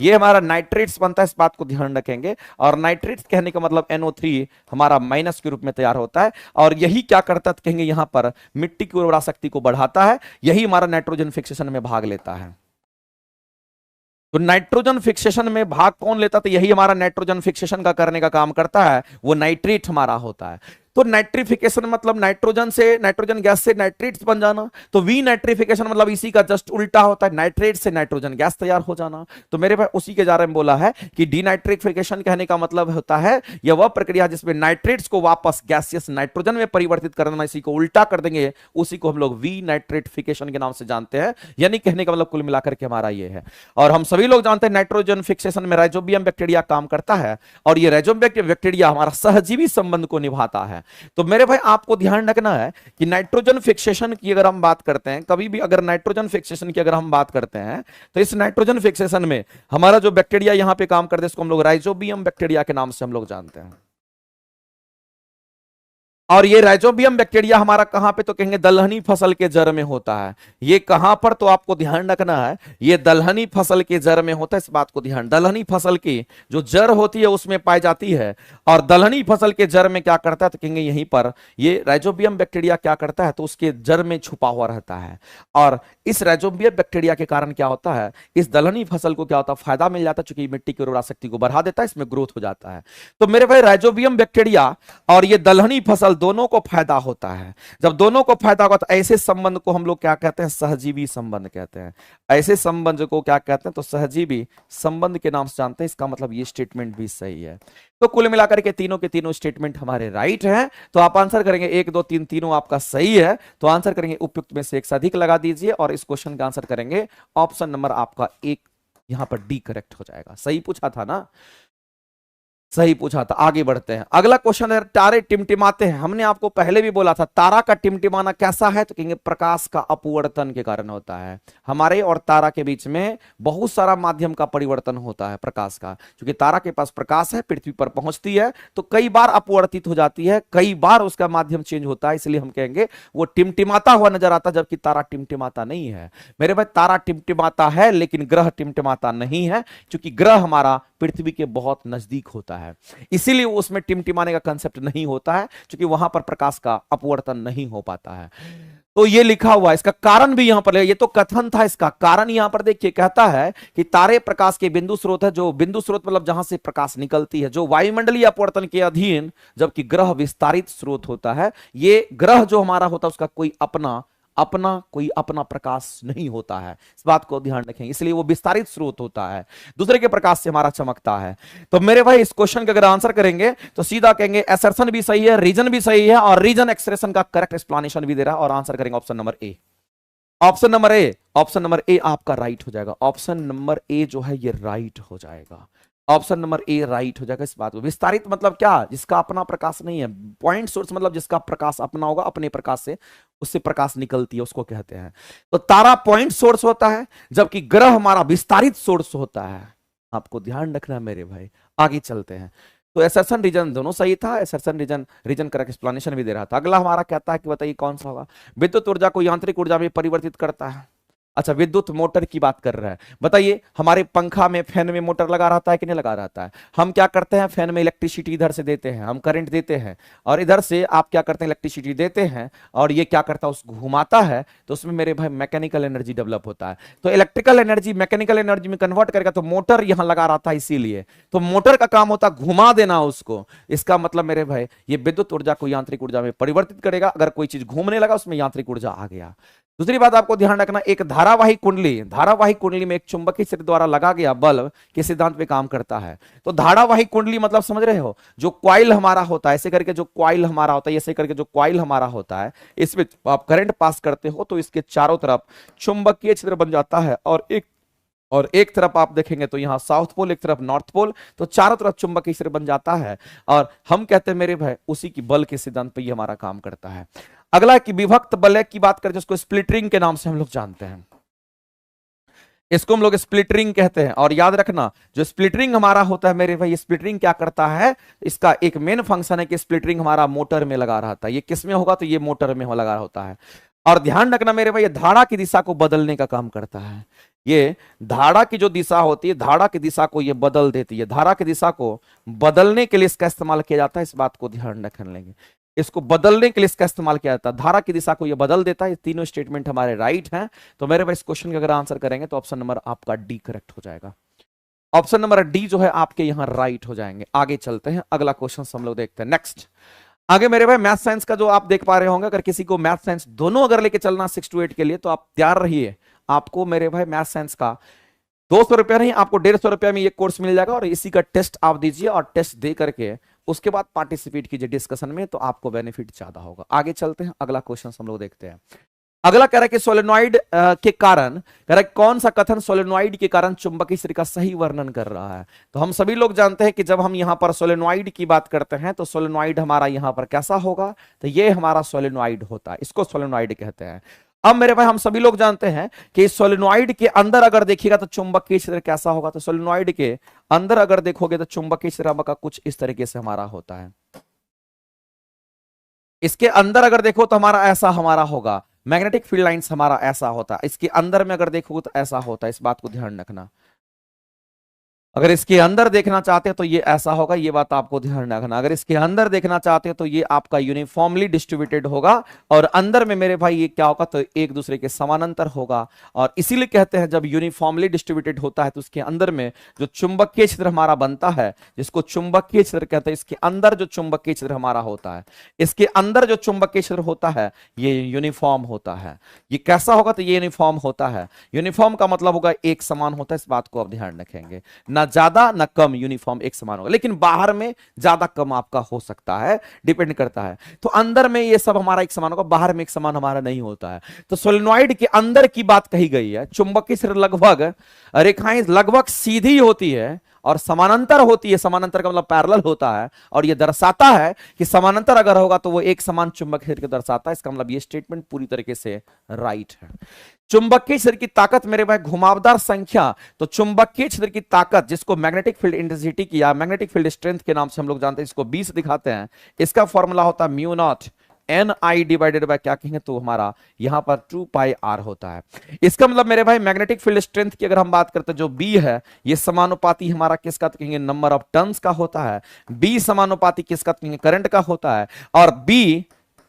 Speaker 1: ये हमारा नाइट्रेट्स बनता है, इस बात को ध्यान रखेंगे। और नाइट्रेट्स कहने का मतलब NO3 हमारा माइनस के रूप में तैयार होता है, और यही क्या करता है कहेंगे यहां पर मिट्टी की उर्वरा शक्ति को बढ़ाता है, यही हमारा नाइट्रोजन फिक्सेशन में भाग लेता है। तो नाइट्रोजन फिक्सेशन में भाग कौन लेता, तो यही हमारा नाइट्रोजन फिक्सेशन का करने का काम करता है, वो नाइट्रेट हमारा होता है। तो नाइट्रिफिकेशन मतलब नाइट्रोजन से, नाइट्रोजन गैस से नाइट्रेट्स बन जाना। तो वी नाइट्रिफिकेशन मतलब इसी का जस्ट उल्टा होता है, नाइट्रेट से नाइट्रोजन गैस तैयार हो जाना। तो मेरे भाई उसी के बारे में बोला है कि डीनाइट्रिफिकेशन कहने का मतलब होता है यह वह प्रक्रिया जिसमें नाइट्रेट्स को वापस गैसियस नाइट्रोजन में परिवर्तित कर देना, इसी को उल्टा कर देंगे, उसी को हम लोग वी नाइट्रेटिफिकेशन के नाम से जानते हैं। यानी कहने का मतलब कुल मिलाकर के हमारा ये है। और हम सभी लोग जानते हैं नाइट्रोजन फिक्सेशन में राइजोबियम बैक्टीरिया काम करता है, और ये राइजोबियम बैक्टीरिया हमारा सहजीवी संबंध को निभाता है। तो मेरे भाई आपको ध्यान रखना है कि नाइट्रोजन फिक्सेशन की अगर हम बात करते हैं, कभी भी अगर नाइट्रोजन फिक्सेशन की अगर हम बात करते हैं, तो इस नाइट्रोजन फिक्सेशन में हमारा जो बैक्टीरिया यहां पे काम करते हैं इसको हम लोग राइजोबियम बैक्टीरिया के नाम से हम लोग जानते हैं। और ये राइजोबियम बैक्टीरिया हमारा कहां पे, तो कहेंगे दलहनी फसल के जड़ में होता है। ये कहां पर, तो आपको ध्यान रखना है ये दलहनी फसल के जड़ में होता है, इस बात को ध्यान। दलहनी फसल की जो जड़ होती है उसमें पाई जाती है, और दलहनी फसल के जड़ में क्या करता है, तो कहेंगे यहीं पर ये राइजोबियम बैक्टीरिया क्या करता है, तो उसके जड़ में छुपा हुआ रहता है। और इस राइजोबियम बैक्टीरिया के कारण क्या होता है, इस दलहनी फसल को क्या होता है, फायदा मिल जाता है, चूंकि मिट्टी की उर्वरा शक्ति को बढ़ा देता है, इसमें ग्रोथ हो जाता है। तो मेरे भाई राइजोबियम बैक्टीरिया और ये दलहनी फसल दोनों को फायदा होता है। जब दोनों को फायदा होगा तो ऐसे संबंध को हम लोग क्या कहते हैं, सहजीवी संबंध कहते हैं। ऐसे संबंध को क्या कहते हैं, तो सहजीवी संबंध के नाम से जानते हैं। इसका मतलब ये स्टेटमेंट भी सही है। तो कुल मिलाकर के तीनों के तीनों स्टेटमेंट हमारे राइट हैं। तो आप आंसर करेंगे 1 2 3 तीनों आपका सही है। तो आंसर करेंगे उपयुक्त में से एक से अधिक लगा दीजिए और इस क्वेश्चन का आंसर करेंगे ऑप्शन नंबर आपका 1, यहां पर डी करेक्ट हो जाएगा। सही पूछा था ना, सही पूछा था। आगे बढ़ते हैं, अगला क्वेश्चन है तारे टिमटिमाते हैं। हमने आपको पहले भी बोला था तारा का टिमटिमाना कैसा है, तो कहेंगे प्रकाश का अपवर्तन के कारण होता है। हमारे और तारा के बीच में बहुत सारा माध्यम का परिवर्तन होता है प्रकाश का, क्योंकि तारा के पास प्रकाश है, पृथ्वी पर पहुंचती है तो कई बार अपवर्तित हो जाती है, कई बार उसका माध्यम चेंज होता है, इसलिए हम कहेंगे वो टिमटिमाता हुआ नजर आता, जबकि तारा टिमटिमाता नहीं है। मेरे भाई तारा टिमटिमाता है लेकिन ग्रह टिमटिमाता नहीं है, क्योंकि ग्रह हमारा पृथ्वी के बहुत नजदीक होता है, इसीलिए उसमें टिमटिमाने का कंसेप्ट नहीं होता है, क्योंकि वहां पर प्रकाश का अपवर्तन नहीं हो पाता है। तो ये लिखा हुआ है, इसका कारण भी यहां पर, ये तो कथन था, इसका कारण यहां पर देखिए कहता है कि तारे प्रकाश के बिंदु स्रोत है, जो बिंदु स्रोत मतलब जहां से प्रकाश निकलती है, जो वायुमंडलीय अपवर्तन के अधीन, जबकि ग्रह विस्तारित स्रोत होता है। ये ग्रह जो हमारा होता है उसका कोई कोई अपना प्रकाश नहीं होता है, इस बात को ध्यान रखें, इसलिए वो विस्तारित स्रोत होता है, दूसरे के प्रकाश से हमारा चमकता है। तो मेरे भाई इस क्वेश्चन का अगर आंसर करेंगे तो सीधा कहेंगे असर्शन भी सही है, रीजन भी सही है, और रीजन एक्सप्रेशन का करेक्ट एक्सप्लेनेशन भी दे रहा है, और आंसर करेंगे option number A. Option number A आपका राइट हो जाएगा। ऑप्शन नंबर ए जो है ये राइट हो जाएगा। ऑप्शन नंबर ए राइट हो जाएगा। इस बात को विस्तारित मतलब क्या, जिसका अपना प्रकाश नहीं है। पॉइंट सोर्स मतलब जिसका प्रकाश अपना होगा, अपने प्रकाश से उससे प्रकाश निकलती है, उसको कहते हैं। तो तारा पॉइंट सोर्स होता है, जबकि ग्रह हमारा विस्तारित सोर्स होता है। आपको ध्यान रखना है मेरे भाई। आगे चलते हैं, तो एसर्शन रीजन दोनों सही था, एसर्शन रीजन करेक्ट एक्सप्लेनेशन भी दे रहा था। अगला हमारा कहता है कि बताइए कौन सा होगा। विद्युत ऊर्जा को यांत्रिक ऊर्जा में परिवर्तित करता है। अच्छा, विद्युत मोटर की बात कर रहा है। बताइए हमारे पंखा में, फैन में मोटर लगा रहता है कि नहीं लगा रहता है। हम क्या करते हैं, फैन में इलेक्ट्रिसिटी इधर से देते हैं, हम करंट देते हैं, और इधर से आप क्या करते हैं, इलेक्ट्रिसिटी देते हैं, और ये क्या करता है, उसको घुमाता है, तो उसमें मेरे भाई मैकेनिकल एनर्जी डेवलप होता है। तो इलेक्ट्रिकल एनर्जी मैकेनिकल एनर्जी में कन्वर्ट करेगा, तो मोटर यहां लगा रहता है, इसीलिए तो मोटर का काम होता है घुमा देना उसको। इसका मतलब मेरे भाई ये विद्युत ऊर्जा को यांत्रिक ऊर्जा में परिवर्तित करेगा। अगर कोई चीज घूमने लगा उसमें यांत्रिक ऊर्जा आ गया। दूसरी बात आपको ध्यान रखना, एक धारावाही कुंडली में एक चुंबकीय क्षेत्र द्वारा लगा गया बल्ब के सिद्धांत पे काम करता है। तो धारावाही कुंडली मतलब समझ रहे हो, जो क्वाइल हमारा होता है, ऐसे करके जो क्वाइल हमारा होता है, ऐसे करके जो क्वाइल हमारा होता है, इसमें आप करंट पास करते हो तो इसके चारों तरफ चुंबकीय क्षेत्र बन जाता है, और एक तरफ आप देखेंगे तो यहां साउथ पोल, एक तरफ नॉर्थ पोल, तो चारों तरफ चुंबकीय क्षेत्र बन जाता है। और हम कहते हैं मेरे भाई उसी की बल के सिद्धांत पे ये हमारा काम करता है। अगला की विभक्त बल की बात करें, जिसको स्प्लिट रिंग के नाम से हम लोग जानते हैं, इसको हम लोग स्प्लिट रिंग कहते हैं। और याद रखना, जो स्प्लिट रिंग हमारा होता है मेरे भाई, स्प्लिट रिंग क्या करता है, इसका एक मेन फंक्शन है कि स्प्लिट रिंग हमारा मोटर में लगा रहता है। ये किस में होगा, तो ये मोटर में लगा होता है। और ध्यान रखना मेरे भाई, ये धारा की दिशा को बदलने का काम करता है। ये धारा की जो दिशा होती है, धारा की दिशा को ये बदल देती है। धारा की दिशा को बदलने के लिए इसका इस्तेमाल किया जाता है, इस बात को ध्यान रखने लेंगे। इसको बदलने के लिए इसका इस्तेमाल किया जाता है, धारा की दिशा को ये बदल देता है। ये तीनों स्टेटमेंट हमारे राइट हैं। तो मेरे भाई इस क्वेश्चन का अगर आंसर करेंगे तो ऑप्शन नंबर आपका डी करेक्ट हो जाएगा। ऑप्शन नंबर डी जो है आपके यहां राइट हो जाएंगे। आगे चलते हैं, अगला क्वेश्चन हम लोग देखते हैं। नेक्स्ट आगे मेरे भाई मैथ साइंस का जो आप देख पा रहे होंगे, अगर किसी को मैथ साइंस दोनों अगर लेके चलना 6 to 8 के लिए, तो आप तैयार रहिए। आपको मेरे भाई मैथ साइंस का 200 रुपया नहीं, आपको 150 रुपया में ये कोर्स मिल जाएगा, और इसी का टेस्ट आप दीजिए, और टेस्ट दे करके उसके बाद पार्टिसिपेट कीजिए डिस्कशन में, तो आपको बेनिफिट ज्यादा होगा। आगे चलते हैं, अगला क्वेश्चन हम लोग देखते हैं। अगला कह रहा है कि सोलेनॉइड के कारण, कह रहा है कौन सा कथन सोलेनॉइड के कारण चुंबकीय क्षेत्र का सही वर्णन कर रहा है। तो हम सभी लोग जानते हैं कि जब हम यहां पर सोलेनॉइड की बात करते हैं तो सोलेनॉइड हमारा यहां पर कैसा होगा, तो ये हमारा सोलेनॉइड होता है, इसको सोलेनॉइड कहते हैं। अब मेरे भाई हम सभी लोग जानते हैं कि सोलेनॉइड के अंदर अगर देखिएगा तो चुंबकीय क्षेत्र कैसा होगा। तो सोलेनॉइड के अंदर अगर देखोगे तो चुंबकीय क्षेत्र का कुछ इस तरीके से हमारा होता है। इसके अंदर अगर देखो तो हमारा ऐसा हमारा होगा, मैग्नेटिक फील्ड लाइंस हमारा ऐसा होता है। इसके अंदर में अगर देखोगे तो ऐसा होता है, इस बात को ध्यान रखना। अगर इसके अंदर देखना चाहते हैं तो ये ऐसा होगा, ये बात आपको ध्यान रखना। अगर इसके अंदर देखना चाहते हैं तो ये आपका यूनिफॉर्मली डिस्ट्रीब्यूटेड होगा, और अंदर में मेरे भाई ये क्या होगा, तो एक दूसरे के समानांतर होगा। और इसीलिए कहते हैं जब यूनिफॉर्मली डिस्ट्रीब्यूटेड होता है तो उसके अंदर में जो चुंबकीय क्षेत्र हमारा बनता है, जिसको चुंबकीय क्षेत्र कहते हैं, इसके अंदर जो चुंबकीय क्षेत्र हमारा होता है, इसके अंदर जो चुंबकीय क्षेत्र होता है ये यूनिफॉर्म होता है। ये कैसा होगा, तो ये यूनिफॉर्म होता है। यूनिफॉर्म का मतलब होगा एक समान होता है, इस बात को आप ध्यान रखेंगे। ना ज्यादा ना कम, यूनिफॉर्म एक समान होगा, लेकिन बाहर में ज्यादा कम आपका हो सकता है, डिपेंड करता है। तो अंदर में ये सब हमारा एक समान होगा, बाहर में एक समान हमारा नहीं होता है। तो सोलेनॉइड के अंदर की बात कही गई है, चुंबकीय क्षेत्र लगभग रेखाएं लगभग सीधी होती है और समानांतर होती है। समानांतर का मतलब पैरेलल होता है, और यह दर्शाता है कि समानांतर अगर होगा तो वो एक समान चुंबकीय क्षेत्र को दर्शाता है। इसका मतलब ये स्टेटमेंट पूरी तरीके से राइट है। चुंबकीय क्षेत्र की ताकत मेरे भाई घुमावदार संख्या, तो चुंबकीय क्षेत्र की ताकत जिसको मैग्नेटिक फील्ड इंटेंसिटी की या मैग्नेटिक फील्ड स्ट्रेंथ के नाम से हम लोग जानते हैं, इसको 20 दिखाते हैं। इसका फॉर्मूला होता है mu not an I divided by क्या कहेंगे, तो हमारा यहां पर 2 पाई आर होता है। इसका मतलब मेरे भाई मैग्नेटिक फील्ड स्ट्रेंथ की अगर हम बात करते हैं, जो बी है ये समानुपाती हमारा किसका, तो कहेंगे नंबर ऑफ टर्न्स का होता है। बी समानुपाती किसका, तो कहेंगे करंट का होता है। और बी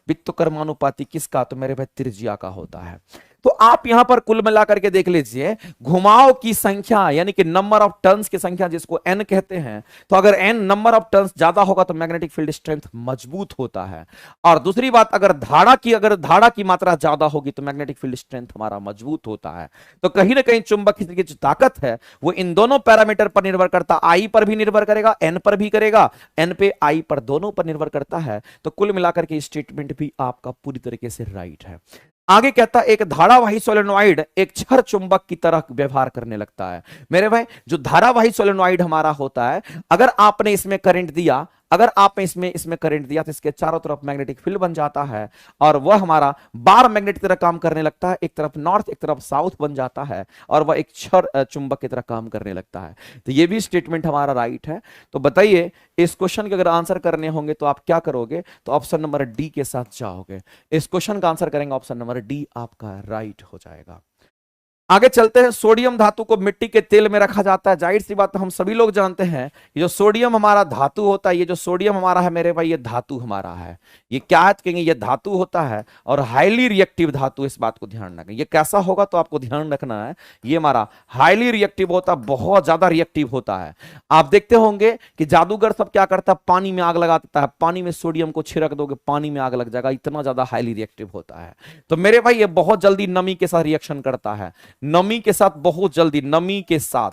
Speaker 1: वित्तकर्मानुपाती किसका, तो मेरे भाई त्रिज्या का होता है। तो आप यहां पर कुल मिलाकर के देख लीजिए, घुमाव की संख्या यानी कि नंबर ऑफ टर्न्स की संख्या जिसको एन कहते हैं, तो अगर एन नंबर ऑफ टर्न्स ज्यादा होगा तो मैग्नेटिक फील्ड स्ट्रेंथ मजबूत होता है। और दूसरी बात, अगर धारा की मात्रा ज्यादा होगी तो मैग्नेटिक फील्ड स्ट्रेंथ हमारा मजबूत होता है। तो कहीं ना कहीं चुंबक की जो ताकत है वो इन दोनों पैरामीटर पर निर्भर करता, आई पर भी निर्भर करेगा, एन पर भी करेगा, एन पे आई पर दोनों पर निर्भर करता है। तो कुल मिलाकर के स्टेटमेंट भी आपका पूरी तरीके से राइट है। आगे कहता है एक धारावाही सोलेनॉइड एक छड़ चुंबक की तरह व्यवहार करने लगता है। मेरे भाई जो धारावाही सोलेनॉइड हमारा होता है, अगर आपने इसमें करंट दिया, अगर आपने इसमें करंट दिया तो इसके चारों तरफ मैग्नेटिक फील्ड बन जाता है, और वह हमारा बार मैग्नेट की तरह काम करने लगता है। एक तरफ नॉर्थ एक तरफ साउथ बन जाता है, और वह एक छड़ चुंबक की तरह काम करने लगता है। तो यह भी स्टेटमेंट हमारा राइट है। तो बताइए इस क्वेश्चन के अगर आंसर करने होंगे तो आप क्या करोगे, तो ऑप्शन नंबर डी के साथ जाओगे। इस क्वेश्चन का आंसर करेंगे ऑप्शन नंबर डी, आपका राइट हो जाएगा। आगे चलते हैं। सोडियम धातु को मिट्टी के तेल में रखा जाता है। जाहिर सी बात हम सभी लोग जानते हैं कि जो सोडियम हमारा धातु होता है, ये जो सोडियम हमारा है मेरे भाई, ये धातु हमारा है। ये क्या है, कहेंगे ये धातु होता है और हाईली रिएक्टिव धातु। इस बात को ध्यान रखें। ये कैसा होगा, तो आपको ध्यान रखना है, ये हमारा हाईली रिएक्टिव होता है, बहुत ज्यादा रिएक्टिव होता है। आप देखते होंगे कि जादूगर सब क्या करता है, पानी में आग लगा देता है। पानी में सोडियम को छिड़क दोगे, पानी में आग लग जाएगा, इतना ज्यादा हाईली रिएक्टिव होता है। तो मेरे भाई ये बहुत जल्दी नमी के साथ रिएक्शन करता है, नमी के साथ बहुत जल्दी, नमी के साथ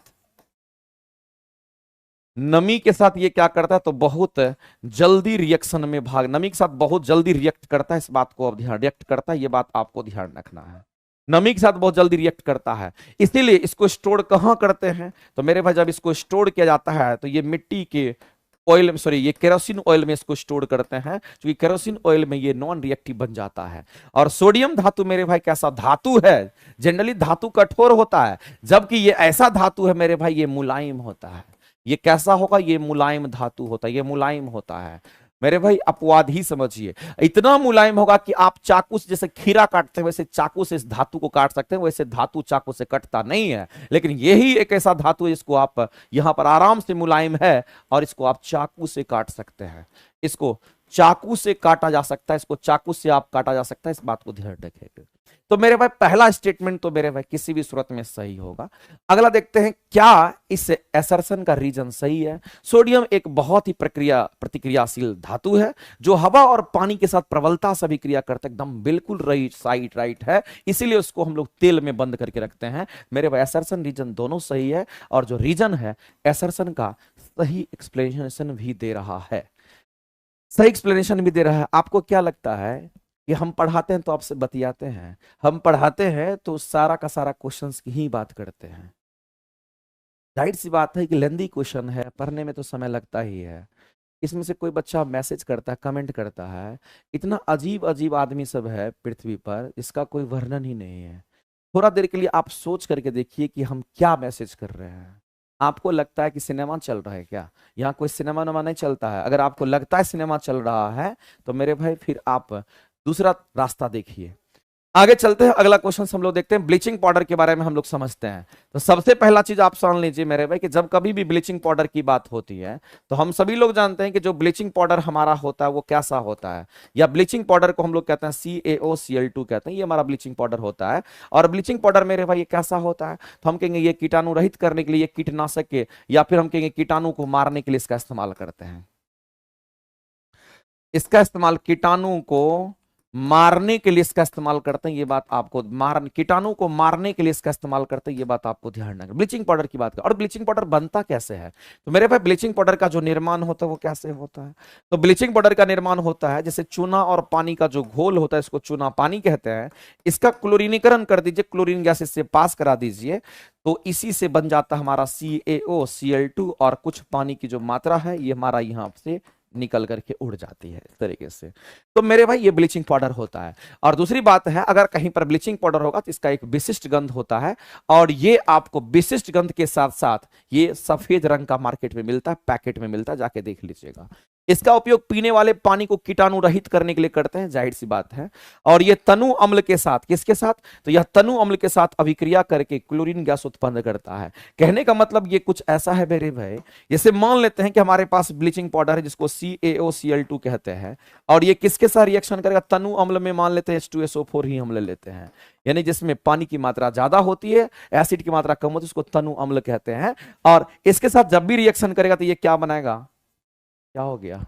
Speaker 1: ये क्या करता है, तो बहुत जल्दी रिएक्शन में भाग, नमी के साथ बहुत जल्दी रिएक्ट करता है। इस बात को आप ध्यान, रिएक्ट करता है, ये बात आपको ध्यान रखना है। नमी के साथ बहुत जल्दी रिएक्ट करता है। इसीलिए इसको स्टोर कहां करते हैं, तो मेरे भाई जब इसको स्टोर किया जाता है तो ये मिट्टी के ऑयल, सॉरी ये केरोसिन ऑयल में इसको स्टोर करते हैं, क्योंकि केरोसिन ऑयल में ये नॉन रिएक्टिव बन जाता है। और सोडियम धातु मेरे भाई कैसा धातु है, जनरली धातु कठोर होता है, जबकि ये ऐसा धातु है मेरे भाई, ये मुलायम होता है। ये कैसा होगा, ये मुलायम धातु होता है, ये मुलायम होता है मेरे भाई, अपवाद ही समझिए। इतना मुलायम होगा कि आप चाकू से जैसे खीरा काटते हैं वैसे चाकू से इस धातु को काट सकते हैं, वैसे धातु चाकू से कटता नहीं है। लेकिन यही एक ऐसा धातु है जिसको आप यहां पर आराम से मुलायम है और इसको आप चाकू से काट सकते हैं। इसको चाकू से काटा जा सकता है, इसको चाकू से आप काटा जा सकता है, इस बात को ध्यान रखिएगा। तो मेरे भाई पहला स्टेटमेंट तो मेरे भाई किसी भी सूरत में सही होगा। अगला देखते हैं क्या इस असर्शन का रीजन सही है। सोडियम एक बहुत ही प्रतिक्रियाशील धातु है जो हवा और पानी के साथ प्रबलता से अभिक्रिया करता है, एकदम बिल्कुल राइट है, इसीलिए उसको हम लोग तेल में बंद करके रखते हैं। मेरे भाई असर्शन रीजन दोनों सही है, और जो रीजन है असर्शन का सही एक्सप्लेनेशन भी दे रहा है, सही एक्सप्लेनेशन भी दे रहा है। आपको क्या लगता है कि हम पढ़ाते हैं तो आपसे बतियाते हैं, हम पढ़ाते हैं तो सारा का सारा क्वेश्चंस की ही बात करते हैं। जाहिर सी बात है कि लेंदी क्वेश्चन है, पढ़ने में तो समय लगता ही है। इसमें से कोई बच्चा मैसेज करता है, कमेंट करता है, इतना अजीब अजीब आदमी सब है पृथ्वी पर, इसका कोई वर्णन ही नहीं है। थोड़ा देर के लिए आप सोच करके देखिए कि हम क्या मैसेज कर रहे हैं। आपको लगता है कि सिनेमा चल रहा है क्या? यहाँ कोई सिनेमा नमा नहीं चलता है। अगर आपको लगता है सिनेमा चल रहा है तो मेरे भाई फिर आप दूसरा रास्ता देखिए। आगे चलते हैं, अगला क्वेश्चन हम लोग देखते हैं, ब्लीचिंग पाउडर के बारे में हम लोग समझते हैं। तो सबसे पहला चीज आप समझ लीजिए मेरे भाई कि जब कभी भी ब्लीचिंग पाउडर की बात होती है तो हम सभी लोग जानते हैं कि जो ब्लीचिंग पाउडर हमारा होता है वो कैसा होता है, या ब्लीचिंग पाउडर को हम लोग कहते हैं CaOCl2 कहते हैं, ये हमारा ब्लीचिंग पाउडर होता है। और ब्लीचिंग पाउडर मेरे भाई ये कैसा होता है, तो हम कहेंगे ये कीटाणु रहित करने के लिए, कीटनाशक के, या फिर हम कहेंगे कीटाणु को मारने के लिए इसका इस्तेमाल करते हैं। इसका इस्तेमाल कीटाणु को मारने के लिए इसका इस्तेमाल करते हैं, ये बात आपको, कीटाणु को मारने के लिए इसका इस्तेमाल करते हैं, ये बात आपको ध्यान रखना। ब्लीचिंग पाउडर की बात करें, और ब्लीचिंग पाउडर बनता कैसे है, तो मेरे भाई ब्लीचिंग पाउडर का जो निर्माण होता है वो कैसे होता है, तो ब्लीचिंग पाउडर का निर्माण होता है जैसे चूना और पानी का जो घोल होता है, इसको चूना पानी कहते हैं, इसका क्लोरीनीकरण कर दीजिए, क्लोरीन गैस इससे पास करा दीजिए, तो इसी से बन जाता है हमारा CaOCl2, और कुछ पानी की जो मात्रा है ये हमारा यहां से निकल करके उड़ जाती है इस तरीके से। तो मेरे भाई ये ब्लीचिंग पाउडर होता है। और दूसरी बात है, अगर कहीं पर ब्लीचिंग पाउडर होगा तो इसका एक विशिष्ट गंध होता है, और ये आपको विशिष्ट गंध के साथ साथ ये सफेद रंग का मार्केट में मिलता है, पैकेट में मिलता है, जाके देख लीजिएगा। इसका उपयोग पीने वाले पानी को कीटाणु रहित करने के लिए करते हैं, जाहिर सी बात है। और ये तनु अम्ल के साथ, किसके साथ, तो यह तनु अम्ल के साथ अभिक्रिया करके क्लोरीन गैस उत्पन्न करता है। कहने का मतलब ये कुछ ऐसा है मेरे भाई, जैसे मान लेते हैं कि हमारे पास ब्लीचिंग पाउडर है जिसको CaOCl2 कहते हैं, और ये किसके साथ रिएक्शन करेगा, तनु अम्ल में मान लेते हैं H2SO4 ही अम्ल लेते हैं, यानी जिसमें पानी की मात्रा ज्यादा होती है, एसिड की मात्रा कम होती है, उसको तनु अम्ल कहते हैं। और इसके साथ जब भी रिएक्शन करेगा तो ये क्या बनाएगा, क्या हो गया,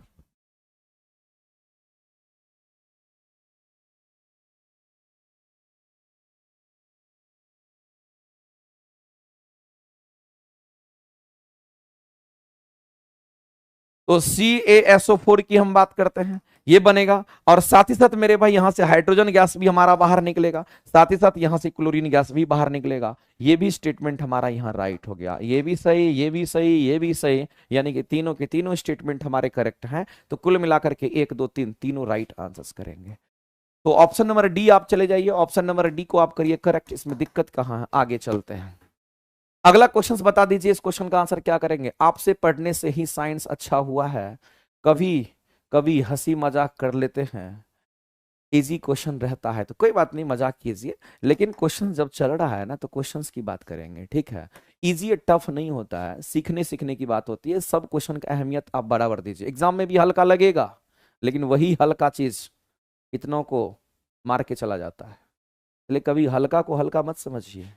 Speaker 1: तो CaSO4 की हम बात करते हैं, ये बनेगा, और साथ ही साथ मेरे भाई यहां से हाइड्रोजन गैस भी हमारा बाहर निकलेगा, साथ ही साथ यहां से क्लोरीन गैस भी बाहर निकलेगा। ये भी स्टेटमेंट हमारा यहाँ राइट हो गया, ये भी सही, ये भी सही, ये भी सही, यानी कि तीनों के तीनों स्टेटमेंट हमारे करेक्ट हैं। तो कुल मिलाकर के 1 2 3 तीनों राइट आंसर्स करेंगे। तो ऑप्शन नंबर डी आप चले जाइए, ऑप्शन नंबर डी को आप करिए करेक्ट, इसमें दिक्कत कहाँ है, आगे चलते हैं। अगला क्वेश्चन बता दीजिए, इस क्वेश्चन का आंसर क्या करेंगे, आपसे पढ़ने से ही साइंस अच्छा हुआ है, कभी कभी हंसी मजाक कर लेते हैं, इजी क्वेश्चन रहता है, तो कोई बात नहीं, मजाक कीजिए, लेकिन क्वेश्चन जब चल रहा है ना तो क्वेश्चंस की बात करेंगे, ठीक है। इजी या टफ नहीं होता है, सीखने सीखने की बात होती है, सब क्वेश्चन का अहमियत आप बराबर दीजिए। एग्जाम में भी हल्का लगेगा, लेकिन वही हल्का चीज इतनों को मार के चला जाता है, इसलिए कभी हल्का को हल्का मत समझिए।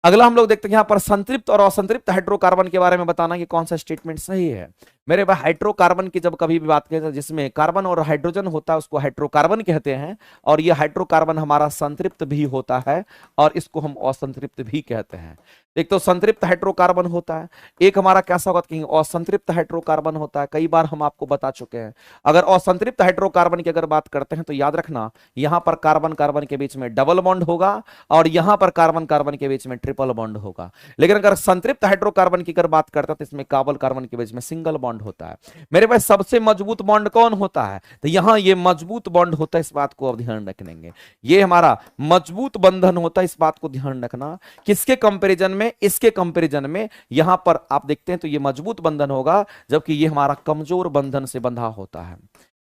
Speaker 1: अगला हम लोग देखते हैं यहाँ पर संतृप्त और असंतृप्त हाइड्रोकार्बन के बारे में बताना कि कौन सा स्टेटमेंट सही है। मेरे भाई हाइड्रोकार्बन की जब कभी भी बात करें तो जिसमें कार्बन और हाइड्रोजन होता है उसको हाइड्रोकार्बन कहते हैं, और ये हाइड्रोकार्बन हमारा संतृप्त भी होता है और इसको हम असंतृप्त भी कहते हैं। एक तो संतृप्त हाइड्रोकार्बन होता है, एक हमारा कैसा होगा कि असंतृप्त हाइड्रोकार्बन होता है, कई बार हम आपको बता चुके हैं। अगर असंतृप्त हाइड्रोकार्बन की अगर बात करते हैं तो याद रखना, यहां पर कार्बन कार्बन के बीच में डबल बॉन्ड होगा और यहां पर कार्बन कार्बन के बीच में ट्रिपल बॉन्ड होगा। लेकिन अगर संतृप्त हाइड्रोकार्बन की अगर बात करते हैं तो इसमें कार्बन कार्बन के बीच में सिंगल बॉन्ड होता है। मेरे पास सबसे मजबूत बॉन्ड कौन होता है, तो यहां ये मजबूत बॉन्ड होता है, इस बात को अब ध्यान रखेंगे, ये हमारा मजबूत बंधन होता है, इस बात को ध्यान रखना। किसके कंपैरिजन में, इसके कंपैरिजन में यहां पर आप देखते हैं तो ये मजबूत बंधन होगा, जबकि ये हमारा कमजोर बंधन से बंधा होता है।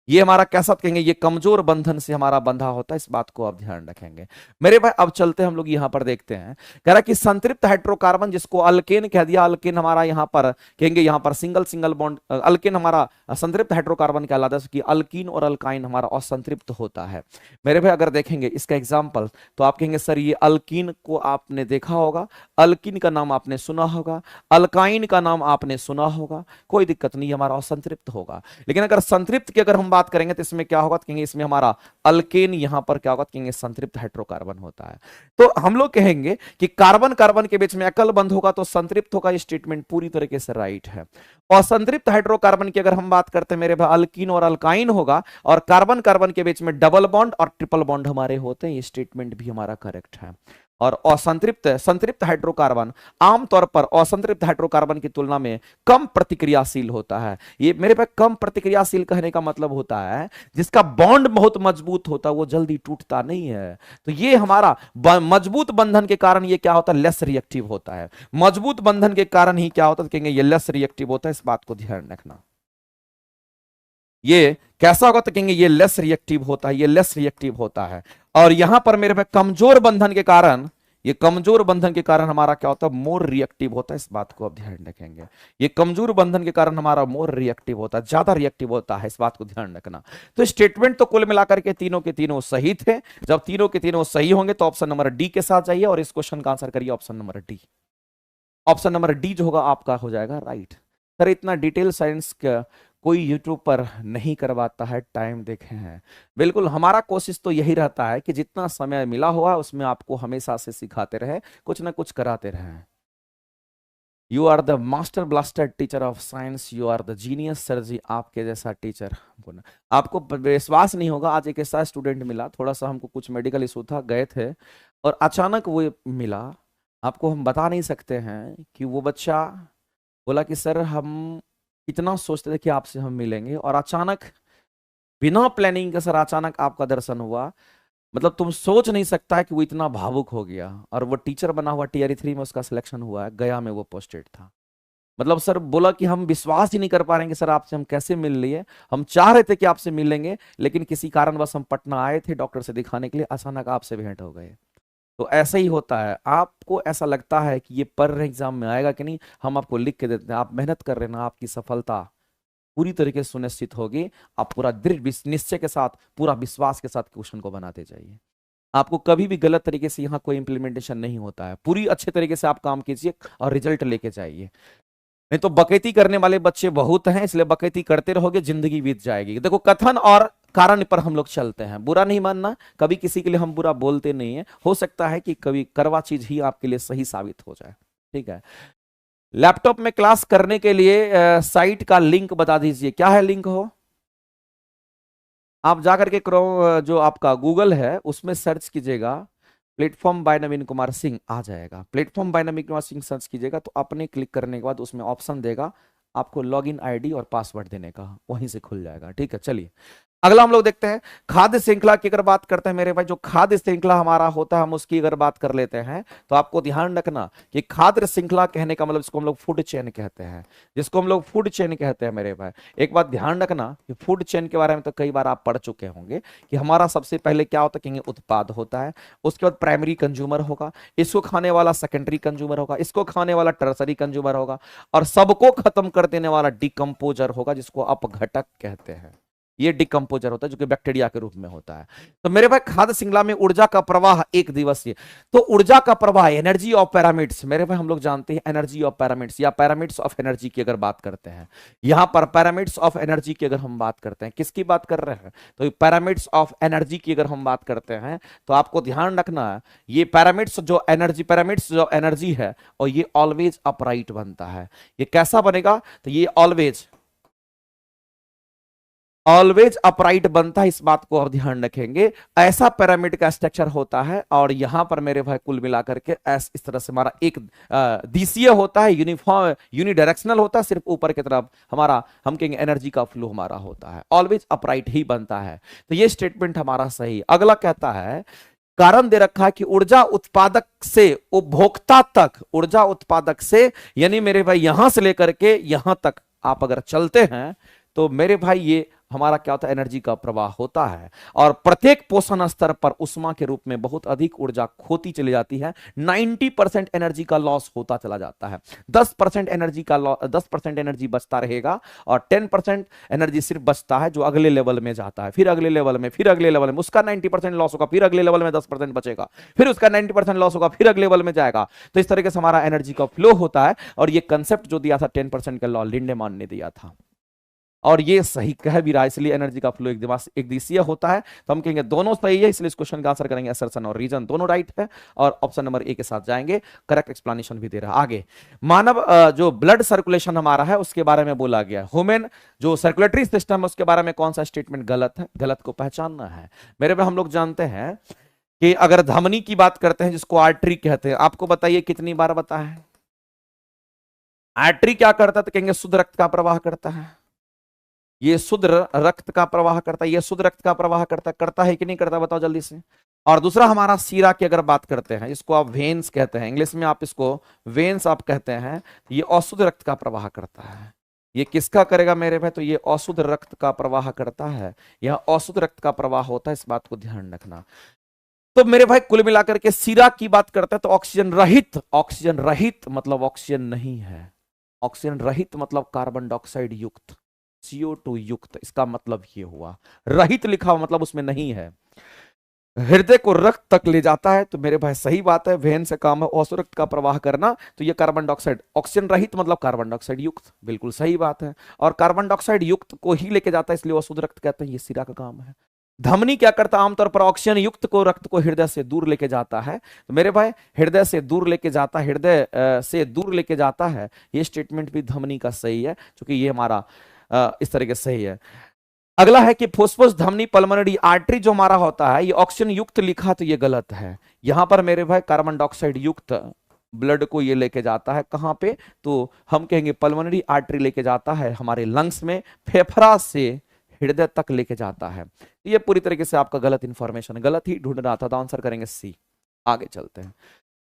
Speaker 1: ये हमारा कैसा कहेंगे, ये कमजोर बंधन से हमारा बंधा होता है, इस बात को आप ध्यान रखेंगे। मेरे भाई अब चलते हैं हम लोग यहां पर देखते हैं, कह रहा कि संतृप्त हाइड्रोकार्बन जिसको अल्केन कह दिया, अल्केन हमारा यहां पर कहेंगे, यहां पर सिंगल सिंगल बॉन्ड, अल्केन हमारा संतृप्त हाइड्रोकार्बन कहलाता है, कि अल्कीन और अल्काइन हमारा असंतृप्त होता है। मेरे भाई अगर देखेंगे इसका एग्जाम्पल तो आप कहेंगे सर ये अल्कीन को आपने देखा होगा, अल्कीन का नाम आपने सुना होगा, अल्काइन का नाम आपने सुना होगा, कोई दिक्कत नहीं, हमारा असंतृप्त होगा। लेकिन अगर संतृप्त की अगर हम बात करेंगे तो इसमें क्या होगा, कहेंगे इसमें हमारा अल्केन, यहां पर क्या होगा, कहेंगे संतृप्त हाइड्रोकार्बन होता है। तो हम लोग कहेंगे कि कार्बन कार्बन के बीच में एकल बंध होगा तो संतृप्त होगा, ये स्टेटमेंट पूरी तरीके से राइट है। और संतृप्त हाइड्रोकार्बन की अगर हम बात करते हैं मेरे भाई, अल्कीन और अल्काइन होगा, और कार्बन कार्बन के बीच में डबल बॉन्ड और ट्रिपल बॉन्ड हमारे होते हैं, ये स्टेटमेंट भी हमारा करेक्ट है। और असंतृप्त संतृप्त हाइड्रोकार्बन आमतौर पर असंतृप्त हाइड्रोकार्बन की तुलना में कम प्रतिक्रियाशील होता है। ये मेरे पास कम प्रतिक्रियाशील कहने का मतलब होता है जिसका बॉन्ड बहुत मजबूत होता है, वो जल्दी टूटता नहीं है। तो ये हमारा मजबूत बंधन के कारण ये क्या होता है, लेस रिएक्टिव होता है। मजबूत बंधन के कारण ही क्या होता है, कहेंगे ये लेस रिएक्टिव होता है, इस बात को ध्यान रखना। ये कैसा होगा तो कहेंगे ये लेस रिएक्टिव होता है, ये लेस रिएक्टिव होता है। और यहां पर मेरे भाई कमजोर बंधन के कारण, ये कमजोर बंधन के कारण हमारा क्या होता है, मोर रिएक्टिव होता है। इस बात को आप ध्यान रखेंगे, ये कमजोर बंधन के कारण हमारा मोर रिएक्टिव होता है, ज्यादा रिएक्टिव होता है, इस बात को ध्यान रखना। तो स्टेटमेंट तो कुल मिलाकर के तीनों के तीनों सही थे। जब तीनों के तीनों सही होंगे तो ऑप्शन नंबर डी के साथ जाइए और इस क्वेश्चन का आंसर करिए option number D. Option number D जो होगा आपका हो जाएगा राइट। सर इतना डिटेल साइंस का कोई यूट्यूब पर नहीं करवाता है, टाइम देखे हैं। बिल्कुल, हमारा कोशिश तो यही रहता है कि जितना समय मिला हुआ उसमें आपको हमेशा से सिखाते रहे, कुछ ना कुछ कराते रहे। You are the master blaster teacher of science, you are the genius sir ji, आपके जैसा टीचर। आपको विश्वास नहीं होगा, आज एक ऐसा स्टूडेंट मिला, थोड़ा सा हमको कुछ मेडिकल इशू था, गए थे और अचानक वो मिला। आपको हम बता नहीं सकते हैं कि वो बच्चा बोला कि सर हम इतना सोचते थे कि आपसे हम मिलेंगे और अचानक बिना प्लानिंग के सर अचानक आपका दर्शन हुआ। मतलब तुम सोच नहीं सकता है कि वो इतना भावुक हो गया और वो टीचर बना हुआ, टीआरई 3 में उसका सिलेक्शन हुआ है, गया में वो पोस्टेड था। मतलब सर बोला कि हम विश्वास ही नहीं कर पा रहे हैं कि सर आपसे हम कैसे मिल लिए, हम चाह रहे थे कि आपसे मिलेंगे लेकिन किसी कारणवश हम पटना आए थे डॉक्टर से दिखाने के लिए, अचानक आपसे भेंट हो गए। तो ऐसा ही होता है, आपको ऐसा लगता है कि ये पर एग्जाम में आएगा कि नहीं, हम आपको लिख के देते हैं, आप मेहनत कर रहे हैं ना, आपकी सफलता पूरी तरीके से सुनिश्चित होगी। आप पूरा दृढ़ निश्चय के साथ, पूरा विश्वास के साथ क्वेश्चन को बनाते जाइए। आपको कभी भी गलत तरीके से यहाँ कोई इंप्लीमेंटेशन नहीं होता है, पूरी अच्छे तरीके से आप काम कीजिए और रिजल्ट लेके जाइए। नहीं तो बकैती करने वाले बच्चे बहुत हैं, इसलिए बकैती करते रहोगे, जिंदगी बीत जाएगी। देखो कथन और कारण पर हम लोग चलते हैं, बुरा नहीं मानना, कभी किसी के लिए हम बुरा बोलते नहीं है। हो सकता है कि कभी करवा चीज ही आपके लिए सही साबित हो जाए, ठीक है। लैपटॉप में क्लास करने के लिए साइट का लिंक बता दीजिए, क्या है लिंक हो। आप जाकर के क्रोम जो आपका गूगल है उसमें सर्च कीजिएगा प्लेटफॉर्म बाय नवीन कुमार सिंह, आ जाएगा। प्लेटफॉर्म बाय नवीन कुमार सिंह सर्च कीजिएगा तो अपने क्लिक करने के बाद उसमें ऑप्शन देगा आपको लॉगिन आईडी और पासवर्ड देने का, वहीं से खुल जाएगा, ठीक है। चलिए अगला हम लोग देखते हैं खाद्य श्रृंखला की अगर बात करते हैं मेरे भाई, जो खाद्य श्रृंखला हमारा होता है हम उसकी अगर बात कर लेते हैं तो आपको ध्यान रखना कि खाद्य श्रृंखला कहने का मतलब इसको हम लोग फूड चेन कहते हैं, जिसको हम लोग फूड चेन कहते हैं मेरे भाई। एक बात ध्यान रखना कि फूड चेन के बारे में तो कई बार आप पढ़ चुके होंगे कि हमारा सबसे पहले क्या होता है, उत्पाद होता है, उसके बाद प्राइमरी कंज्यूमर होगा, इसको खाने वाला सेकेंडरी कंज्यूमर होगा, इसको खाने वाला टर्सरी कंज्यूमर होगा और सबको खत्म कर देने वाला डिकम्पोजर होगा, जिसको अपघटक कहते हैं। ये डिकम्पोजर होता है जो कि बैक्टीरिया के रूप में होता है। तो मेरे भाई खाद्य श्रृंखला में ऊर्जा का प्रवाह एक दिवसीय, तो ऊर्जा का प्रवाह एनर्जी ऑफ पैरामिड्स, मेरे भाई हम लोग जानते हैं एनर्जी ऑफ पैरामिड्स या पैरामिड्स ऑफ एनर्जी की अगर बात करते हैं, यहां पर पैरामिड्स ऑफ एनर्जी की अगर हम बात करते हैं, किसकी बात कर रहे हैं, तो पैरामिड्स ऑफ एनर्जी की अगर हम बात करते हैं तो आपको ध्यान रखना है ये पैरामिड्स जो एनर्जी है और ये ऑलवेज अपराइट बनता है। ये कैसा बनेगा, तो ये ऑलवेज अपराइट बनता है, इस बात को आप ध्यान रखेंगे। ऐसा पिरामिड का स्ट्रक्चर होता है और यहां पर मेरे भाई कुल मिलाकर के इस तरह से हमारा एक दिशीय होता है, यूनिफॉर्म यूनिडायरेक्शनल होता है, सिर्फ ऊपर की तरफ हमारा हम कहेंगे एनर्जी का फ्लो हमारा होता है, ऑलवेज अपराइट ही बनता है। तो ये स्टेटमेंट हमारा सही। अगला कहता है कारण दे रखा है कि ऊर्जा उत्पादक से उपभोक्ता तक, ऊर्जा उत्पादक से यानी मेरे भाई यहां से लेकर के यहां तक आप अगर चलते हैं तो मेरे भाई ये हमारा क्या होता है, एनर्जी का प्रवाह होता है और प्रत्येक पोषण स्तर पर उष्मा के रूप में बहुत अधिक ऊर्जा खोती चली जाती है। 90% एनर्जी का लॉस होता चला जाता है, 10% एनर्जी बचता रहेगा और 10% एनर्जी सिर्फ बचता है जो अगले लेवल में जाता है, फिर अगले लेवल में, फिर अगले लेवल में उसका 90% लॉस होगा, फिर अगले लेवल में 10% बचेगा, फिर उसका 90% लॉस होगा, फिर अगले लेवल में जाएगा। तो इस तरीके से हमारा एनर्जी का फ्लो होता है और ये कंसेप्ट जो दिया था 10% का लॉ लिंडेमान ने दिया था और ये सही कह भी रहा है, इसलिए एनर्जी का फ्लो एक दिशीय होता है। तो हम कहेंगे दोनों सही है, इसलिए इस क्वेश्चन का आंसर करेंगे असर्शन और रीजन दोनों राइट है और ऑप्शन नंबर ए के साथ जाएंगे। करेक्ट एक्सप्लेनेशन भी दे रहा है। आगे मानव जो ब्लड सर्कुलेशन हमारा है उसके बारे में बोला गया, ह्यूमन जो सर्कुलेटरी सिस्टम है उसके बारे में कौन सा स्टेटमेंट गलत है, गलत को पहचानना है। मेरे में हम लोग जानते हैं कि अगर धमनी की बात करते हैं जिसको आर्टरी कहते हैं, आपको बताइए कितनी बार बताया है आर्टरी क्या करता है, तो कहेंगे शुद्ध रक्त का प्रवाह करता है, ये शुद्ध रक्त का प्रवाह करता है, ये शुद्ध रक्त का प्रवाह करता है कि नहीं करता, बताओ जल्दी से। और दूसरा हमारा सीरा की अगर बात करते हैं, इसको आप वेन्स कहते हैं, इंग्लिश में आप इसको वेन्स आप कहते हैं, ये अशुद्ध रक्त का प्रवाह करता है। ये किसका करेगा मेरे भाई? तो ये अशुद्ध रक्त का प्रवाह करता है, यह अशुद्ध रक्त का प्रवाह होता है, इस बात को ध्यान रखना। तो मेरे भाई कुल मिलाकर के सीरा की बात करते हैं तो ऑक्सीजन रहित, ऑक्सीजन रहित मतलब ऑक्सीजन नहीं है, ऑक्सीजन रहित मतलब कार्बन डाइऑक्साइड युक्त, CO2 युक्त, इसका मतलब ये हुआ। रहित लिखा हुआ मतलब उसमें नहीं है। हृदय को रक्त तक ले जाता है, तो मेरे भाई सही बात है, वेन से काम है औसत रक्त का प्रवाह करना, तो ये कार्बन डाइऑक्साइड, ऑक्सीजन रहित मतलब कार्बन डाइऑक्साइड युक्त, बिल्कुल सही बात है। और कार्बन डाइऑक्साइड युक्त को ही लेके जाता है, इसलिए औसत रक्त कहते हैं, ये सिरा का काम है। धमनी क्या करता है? आमतौर पर ऑक्सीजन युक्त को, रक्त को हृदय से दूर लेके जाता है, तो मेरे भाई हृदय से दूर लेके जाता, हृदय से दूर लेके जाता है, ये स्टेटमेंट भी धमनी का सही है, क्योंकि ये हमारा इस तरीके से सही है। अगला है कि फुस्फुस धमनी पल्मोनरी आर्टरी जो हमारा होता है, ये ऑक्सीजन युक्त लिखा तो ये गलत है। यहां पर मेरे भाई कार्बन डाइऑक्साइड युक्त ब्लड को ये लेके जाता है, कहां पे? तो हम कहेंगे पल्मोनरी आर्टरी लेके जाता है हमारे लंग्स में, फेफड़ा से हृदय तक लेके जाता है। ये पूरी तरीके से आपका गलत इंफॉर्मेशन, गलत ही ढूंढ रहा था, तो आंसर करेंगे सी। आगे चलते हैं,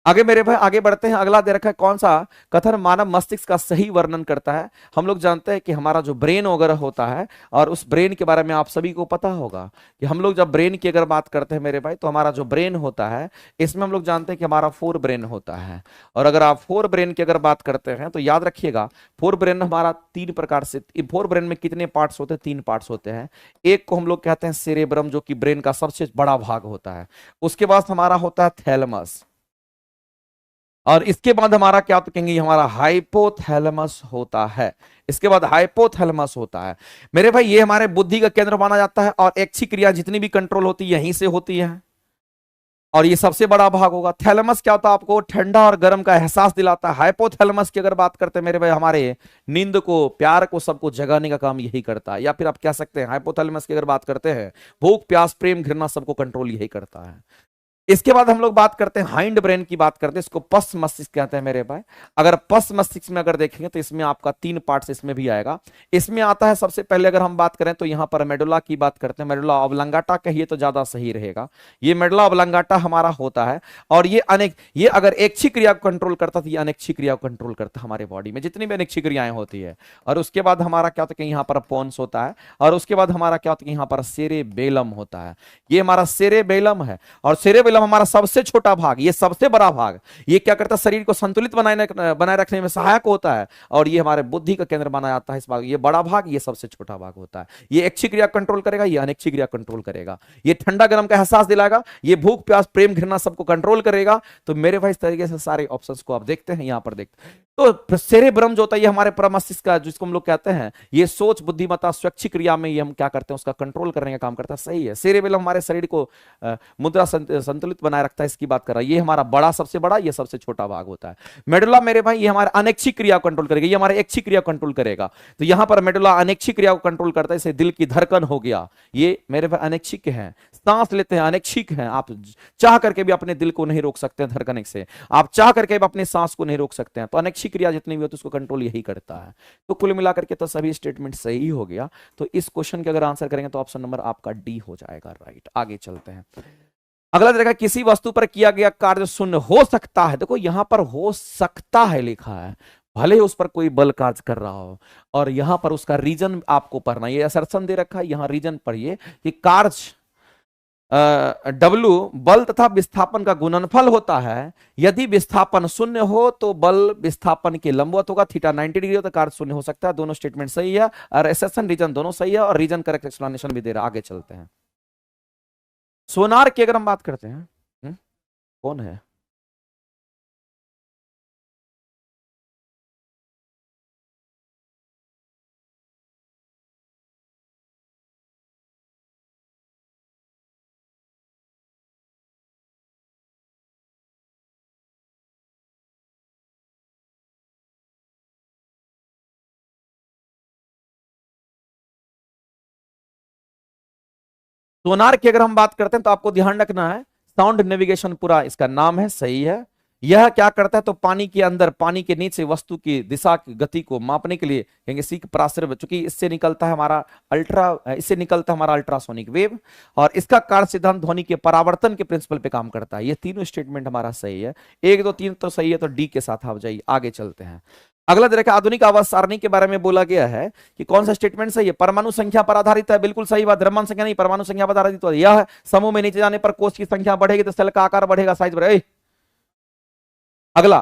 Speaker 1: आगे मेरे भाई आगे बढ़ते हैं। अगला दे रखा है कौन सा? कथन मानव मस्तिष्क का सही वर्णन करता है। हम लोग जानते हैं कि हमारा जो ब्रेन वगैरह होता है, और उस ब्रेन के बारे में आप सभी को पता होगा कि हम लोग जब ब्रेन की अगर बात करते हैं मेरे भाई, तो हमारा जो ब्रेन होता है, इसमें हम लोग जानते हैं कि हमारा 4 ब्रेन होता है। और अगर आप 4 ब्रेन की अगर बात करते हैं तो याद रखिएगा, 4 ब्रेन हमारा 3 प्रकार से, 4 ब्रेन में कितने पार्ट्स होते हैं? 3 पार्ट्स होते हैं। एक को हम लोग कहते हैं सेरेब्रम, जो कि ब्रेन का सबसे बड़ा भाग होता है। उसके बाद हमारा होता है थैलेमस, और इसके बाद हमारा क्या तो कहेंगे, हमारा हाइपोथैलेमस होता है। इसके बाद हाइपोथैलेमस होता है। मेरे भाई ये हमारे बुद्धि का केंद्र माना जाता है, और ऐच्छिक क्रिया जितनी भी कंट्रोल होती है यहीं से होती है, और ये सबसे बड़ा भाग होगा। थैलेमस क्या होता है? आपको ठंडा और गर्म का एहसास दिलाता है। हाइपोथैलेमस की अगर बात करते हैं मेरे भाई, हमारे नींद को, प्यार को, सबको जगाने का काम यही करता है। या फिर आप कह सकते हैं हाइपोथैलेमस की अगर बात करते हैं, भूख प्यास प्रेम घृणा सबको कंट्रोल यही करता है। इसके बाद हम लोग बात करते हैं हाइंड ब्रेन की, बात करते हैं, इसको पश्च मस्तिष्क कहते हैं मेरे भाई। अगर पश्च मस्तिष्क में अगर देखेंगे तो इसमें आपका 3 पार्ट्स इसमें भी आएगा। इसमें आता है सबसे पहले अगर हम बात करें तो यहां पर मेडुला की बात करते हैं, मेडुला ऑब्लांगाटा कहिए तो ज्यादा सही रहेगा। ये मेडुला ऑब्लांगाटा हमारा होता है, और ये अगर ऐच्छिक क्रिया को कंट्रोल करता तो ये अनैच्छिक क्रिया को कंट्रोल करता है हमारे बॉडी में, जितनी भी अनैच्छिक क्रियाएं होती है। और उसके बाद हमारा क्या होता है, यहाँ पर पोन्स होता है, और उसके बाद हमारा क्या होता है, यहाँ पर सेरेबेलम होता है। ये हमारा सेरेबेलम है, और सेरेबेलम हमारा सबसे छोटा भाग, ये सबसे बड़ा भाग, ये क्या करता है? शरीर को संतुलित बनाए रखने में सहायक होता है, और ये हमारे बुद्धि का केंद्र माना जाता है। इस भाग, ये बड़ा भाग, ये सबसे छोटा भाग होता है। ये ऐच्छिक क्रिया कंट्रोल करेगा, ये अनैच्छिक क्रिया कंट्रोल करेगा। ये ठंडा गर्म का एहसास दिलाएगा, ये भूख प्यास प्रेम घृणा सबको कंट्रोल करेगा। तो मेरे भाई इस तरीके से सारे ऑप्शंस को आप देखते हैं, यहां पर देखते हैं। तो सेरेब्रम जो होता है, ये हमारे प्रमस्तिष्क का, जिसको हम लोग कहते हैं, ये सोच बुद्धिमत्ता स्वैच्छिक क्रिया में ये हम क्या करते हैं, उसका कंट्रोल करने का काम करता है। सही है, सेरेबेलम हमारे शरीर को मुद्रा संतुलित बनाए रखता है, इसकी बात कर रहा है। ये हमारा बड़ा, सबसे बड़ा, ये सबसे छोटा भाग होता है। मेडुला मेरे भाई ये हमारे अनैच्छिक क्रिया को कंट्रोल करेगा, ये हमारे ऐच्छिक क्रिया कंट्रोल करेगा। तो यहां पर मेडुला अनैच्छिक क्रिया को कंट्रोल करता है, जैसे दिल की धड़कन हो गया, ये मेरे भाई अनैच्छिक है। सांस लेते हैं, अनैच्छिक है, आप चाह करके भी अपने दिल को नहीं रोक सकते हैं धड़कने से, आप चाह करके भी अपने सांस को नहीं रोक सकते हैं। तो अनैच्छिक क्रिया जितनी भी होती है उसको कंट्रोल यही करता है। तो कुल मिलाकर के तो सभी स्टेटमेंट सही हो गया। तो इस क्वेश्चन के अगर आंसर करेंगे तो ऑप्शन नंबर आपका डी हो जाएगा, राइट। आगे चलते हैं, अगला देखा, किसी वस्तु पर किया गया कार्य शून्य हो सकता है। देखो यहां पर हो सकता है लिखा है, भले ही उस पर कोई बल कार्य कर रहा हो, और यहां पर उसका रीजन आपको पढ़ना, ये असर्शन दे रखा है, यहां रीजन पढ़िए कि कार्य W बल तथा विस्थापन का गुणनफल होता है। यदि विस्थापन शून्य हो तो बल विस्थापन के लंबवत होगा, थीटा 90 डिग्री हो तो कार्य शून्य हो सकता है। दोनों स्टेटमेंट सही है, और असर्शन रीजन दोनों सही है, और रीजन करेक्ट एक्सप्लेनेशन भी दे रहा है। आगे चलते हैं, सोनार की अगर हम बात करते हैं, कौन है? सोनार की अगर हम बात करते हैं तो आपको ध्यान रखना है, साउंड नेविगेशन पूरा इसका नाम है, सही है। यह क्या करता है, तो पानी के अंदर, पानी के नीचे वस्तु की दिशा की गति को मापने के लिए कहेंगे सीख पराश्रय, चूंकि इससे निकलता है हमारा अल्ट्रासोनिक वेव, और इसका कार्य सिद्धांत ध्वनि के परावर्तन के प्रिंसिपल पे काम करता है। ये तीनों स्टेटमेंट हमारा सही है, 1 2 3 तो सही है, तो डी के साथ आप जाइए। आगे चलते हैं, अगला देखा आधुनिक आवाज सारणी के बारे में बोला गया है कि कौन सा स्टेटमेंट सही है। परमाणु संख्या पर आधारित है, बिल्कुल सही बात। द्रव्यमान संख्या नहीं, परमाणु संख्या पर आधारित। तो यह समूह में नीचे जाने पर कोश की संख्या बढ़ेगी तो सेल का आकार बढ़ेगा, साइज बढ़ेगा। अगला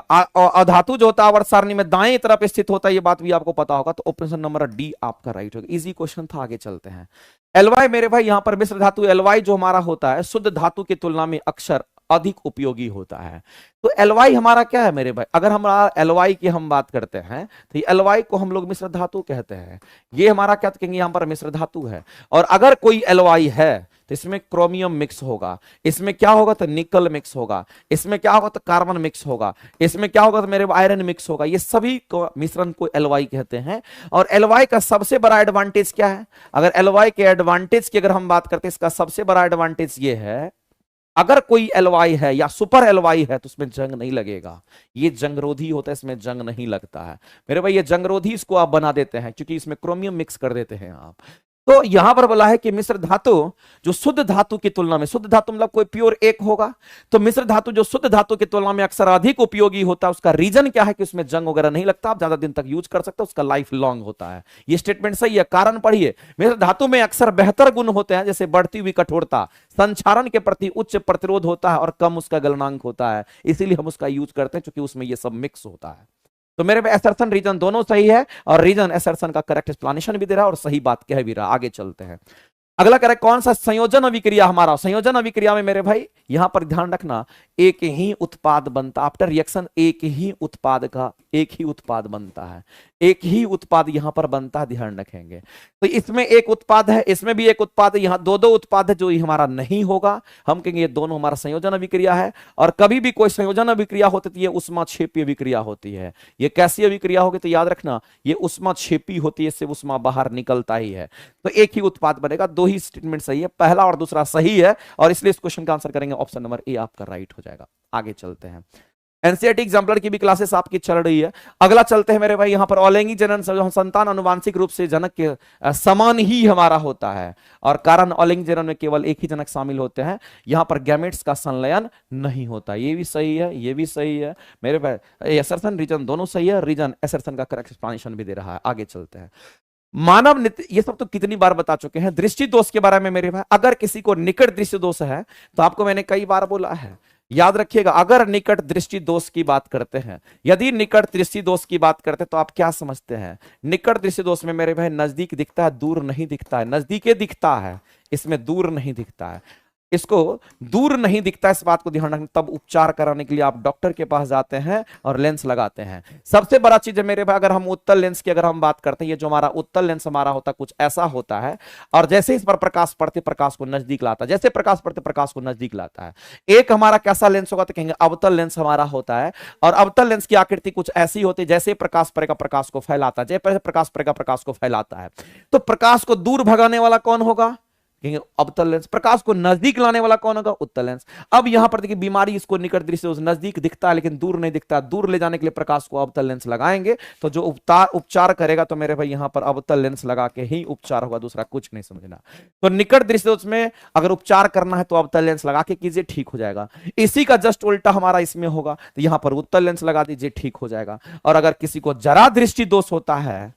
Speaker 1: अधातु जो होता है आवर्त सारणी में दाएं तरफ स्थित होता है, ये बात भी आपको पता होगा। तो ऑप्शन नंबर डी आपका राइट होगा। इजी क्वेश्चन था, आगे चलते हैं। एलवाई मेरे भाई यहां पर मिश्र धातु एलवाई जो हमारा होता है शुद्ध धातु की तुलना में अक्सर अधिक उपयोगी होता है। तो एलवाई हमारा क्या है मेरे भाई, अगर हमारा एलवाई की हम बात करते हैं तो एलवाई को हम लोग मिश्र धातु कहते हैं। ये हमारा क्या कहेंगे, यहां पर मिश्र धातु है। और अगर कोई एलवाई है तो इसमें क्रोमियम मिक्स होगा, इसमें क्या होगा तो निकल मिक्स होगा, इसमें क्या होगा तो कार्बन मिक्स होगा, इसमें क्या होगा तो मेरे आयरन मिक्स होगा। ये सभी को मिश्रण को एलवाई कहते हैं। और एलवाई का सबसे बड़ा एडवांटेज क्या है, अगर एलवाई के एडवांटेज की अगर हम बात करते हैं, इसका सबसे बड़ा एडवांटेज ये है, अगर कोई एलवाई है या सुपर एलवाई है तो उसमें जंग नहीं लगेगा। ये जंगरोधी होता है, इसमें जंग नहीं लगता है मेरे भाई। ये जंगरोधी इसको आप बना देते हैं क्योंकि इसमें क्रोमियम मिक्स कर देते हैं आप। तो यहां पर बोला है कि मिश्र धातु जो शुद्ध धातु की तुलना में, शुद्ध धातु मतलब कोई प्योर एक होगा, तो मिश्र धातु जो शुद्ध धातु की तुलना में अक्सर अधिक उपयोगी होता है। उसका रीजन क्या है कि उसमें जंग वगैरह नहीं लगता, आप ज्यादा दिन तक यूज कर सकते हो, उसका लाइफ लॉन्ग होता है। ये स्टेटमेंट सही है। कारण पढ़िए, मिश्र धातु में अक्सर बेहतर गुण होते हैं, जैसे बढ़ती हुई कठोरता, संक्षारण के प्रति उच्च प्रतिरोध होता है और कम उसका गलनांक होता है, इसीलिए हम उसका यूज करते हैं क्योंकि उसमें यह सब मिक्स होता है। तो मेरे पे असर्शन रीजन दोनों सही है और रीजन असर्शन का करेक्ट एक्सप्लेनेशन भी दे रहा है और सही बात कह भी रहा। आगे चलते हैं। अगला करेक्ट कौन सा संयोजन अभिक्रिया हमारा, संयोजन अभिक्रिया में मेरे भाई यहां पर ध्यान रखना, एक ही उत्पाद बनता, आफ्टर रिएक्शन एक ही उत्पाद का एक ही उत्पाद बनता है, एक ही उत्पाद यहां पर बनता है, ध्यान रखेंगे। तो इसमें एक उत्पाद है, इसमें भी एक उत्पाद है, यहां दो दो उत्पाद है, जो हमारा नहीं होगा, हम कहेंगे ये दोनों हमारा संयोजन अभिक्रिया है। और कभी भी कोई संयोजन अभिक्रिया होती है, ये उष्माक्षेपी अभिक्रिया होती है। ये कैसी अभिक्रिया होगी तो याद रखना, ये उष्माक्षेपी होती है, इससे उष्मा बाहर निकलता ही है। तो एक ही उत्पाद बनेगा। दो ही स्टेटमेंट सही है, पहला और दूसरा सही है, और इसलिए इस क्वेश्चन का आंसर करेंगे ऑप्शन नंबर ए आपका राइट हो जाएगा। आगे चलते हैं। एनसीईआरटी एग्जाम्पलर की भी क्लासेस आपकी चल रही है। अगला चलते हैं मेरे भाई, यहां पर अलैंगिक जनन संतान अनुवांशिक रूप से जनक के समान ही हमारा होता है, और कारण अलैंगिक जनन में केवल एक ही जनक शामिल होते हैं, यहां पर गैमेट्स का संलयन नहीं होता। ये भी सही है, ये भी सही है मेरे भाई। असर्शन रीजन दोनों सही है, रीजन असर्शन का करेक्ट एक्सप्लेनेशन भी दे रहा है। आगे चलते हैं। मानव नित्य, ये सब तो कितनी बार बता चुके हैं। दृष्टि दोष के बारे में मेरे भाई, अगर किसी को निकट दृष्टि दोष है तो आपको मैंने कई बार बोला है, याद रखिएगा, अगर निकट दृष्टि दोष की बात करते हैं, यदि निकट दृष्टि दोष की बात करते हैं तो आप क्या समझते हैं। निकट दृष्टि दोष में मेरे भाई नजदीक दिखता है, दूर नहीं दिखता है, नजदीक दिखता है, इसमें दूर नहीं दिखता है। इसको दूर नहीं दिखता, इस बात को ध्यान रखना। तब उपचार कराने के लिए आप डॉक्टर के पास जाते हैं और लेंस लगाते हैं। सबसे बड़ा चीज है मेरे भाई, अगर हम उत्तल लेंस की अगर हम बात करते हैं, ये जो हमारा उत्तल लेंस हमारा होता है कुछ ऐसा होता है, और जैसे इस पर प्रकाश पड़ते प्रकाश को नजदीक लाता है, जैसे प्रकाश पड़ते प्रकाश को नजदीक लाता है। एक हमारा कैसा लेंस होगा तो कहेंगे अवतल लेंस हमारा होता है, और अवतल लेंस की आकृति कुछ ऐसी होती है, जैसे प्रकाश पड़ेगा प्रकाश को फैलाता है, जैसे प्रकाश पड़ेगा प्रकाश को फैलाता है। तो प्रकाश को दूर भगाने वाला कौन होगा, अवतल लेंस। प्रकाश को नजदीक लाने वाला कौन होगा, उत्तल लेंस। अब यहां पर देखिए बीमारी, इसको निकट दृष्टि नजदीक दिखता है लेकिन दूर नहीं दिखता, दूर ले जाने के लिए प्रकाश को अवतल लेंस लगाएंगे। तो जो उपचार करेगा तो मेरे भाई यहां पर अवतल लेंस लगा के ही उपचार होगा, दूसरा कुछ नहीं समझना। तो निकट दृष्टि में अगर उपचार करना है तो अवतल लेंस लगा के कीजिए, ठीक हो जाएगा। इसी का जस्ट उल्टा हमारा इसमें होगा, तो यहां पर उत्तल लेंस लगा दीजिए, ठीक हो जाएगा। और अगर किसी को जरा दृष्टि दोष होता है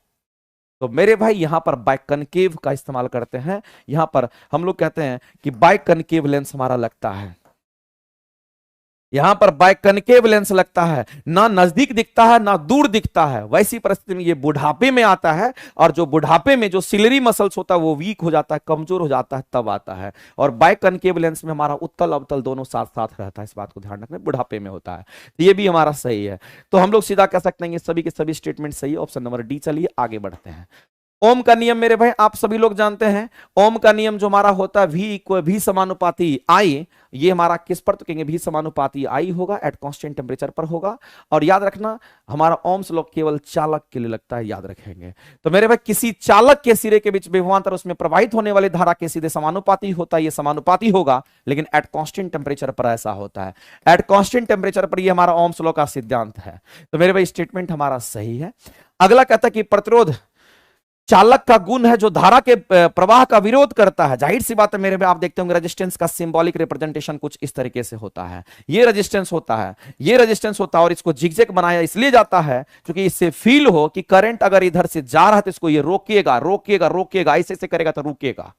Speaker 1: तो मेरे भाई यहां पर बाइकनकेव का इस्तेमाल करते हैं। यहां पर हम लोग कहते हैं कि बाइकनकेव लेंस हमारा लगता है, यहां पर बाइकनकेव लेंस लगता है, ना नजदीक दिखता है ना दूर दिखता है। वैसी परिस्थिति में ये बुढ़ापे में आता है, और जो बुढ़ापे में जो सिलरी मसल्स होता है वो वीक हो जाता है, कमजोर हो जाता है, तब आता है। और बाइकनकेव लेंस में हमारा उत्तल अवतल दोनों साथ साथ रहता है, इस बात को ध्यान रखना, बुढ़ापे में होता है। तो ये भी हमारा सही है। तो हम लोग सीधा कह सकते हैं ये सभी के सभी स्टेटमेंट सही है, ऑप्शन नंबर डी। चलिए आगे बढ़ते हैं। ओम का नियम मेरे भाई आप सभी लोग जानते हैं। ओम का नियम जो हमारा होता है V समानुपाती I, ये हमारा किस पर तो कहेंगे V समानुपाती I होगा, एट कांस्टेंट टेम्परेचर पर होगा। और याद रखना हमारा ओम्स लॉ केवल चालक के लिए लगता है, याद रखेंगे। तो मेरे भाई किसी चालक के सिरे के बीच विभवांतर उसमें प्रवाहित होने वाली धारा के सीधे समानुपाती होता है, ये समानुपाती होगा, लेकिन एट कांस्टेंट टेम्परेचर पर ऐसा होता है। एट कांस्टेंट टेम्परेचर पर ये हमारा ओम्स लॉ का सिद्धांत है। तो मेरे भाई स्टेटमेंट हमारा सही है। अगला कहता है कि प्रतिरोध चालक का गुण है जो धारा के प्रवाह का विरोध करता है। जाहिर सी बात है मेरे भाई, आप देखते होंगे रेजिस्टेंस का सिंबॉलिक रिप्रेजेंटेशन कुछ इस तरीके से होता है। ये रेजिस्टेंस होता है, ये रेजिस्टेंस होता है, और इसको जिगजैग बनाया इसलिए जाता है क्योंकि इससे फील हो कि करंट अगर इधर से जा रहा है तो इसको ये रोकेगा रोकेगा रोकेगा, ऐसे ऐसे करेगा तो रुकेगा।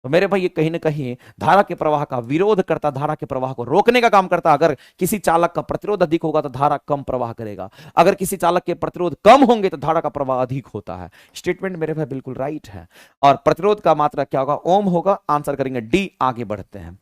Speaker 1: तो मेरे भाई ये कहीं ना कहीं धारा के प्रवाह का विरोध करता, धारा के प्रवाह को रोकने का काम करता। अगर किसी चालक का प्रतिरोध अधिक होगा तो धारा कम प्रवाह करेगा, अगर किसी चालक के प्रतिरोध कम होंगे तो धारा का प्रवाह अधिक होता है। स्टेटमेंट मेरे भाई बिल्कुल राइट है। और प्रतिरोध का मात्रा क्या होगा? ओम होगा। आंसर करेंगे डी। आगे बढ़ते हैं।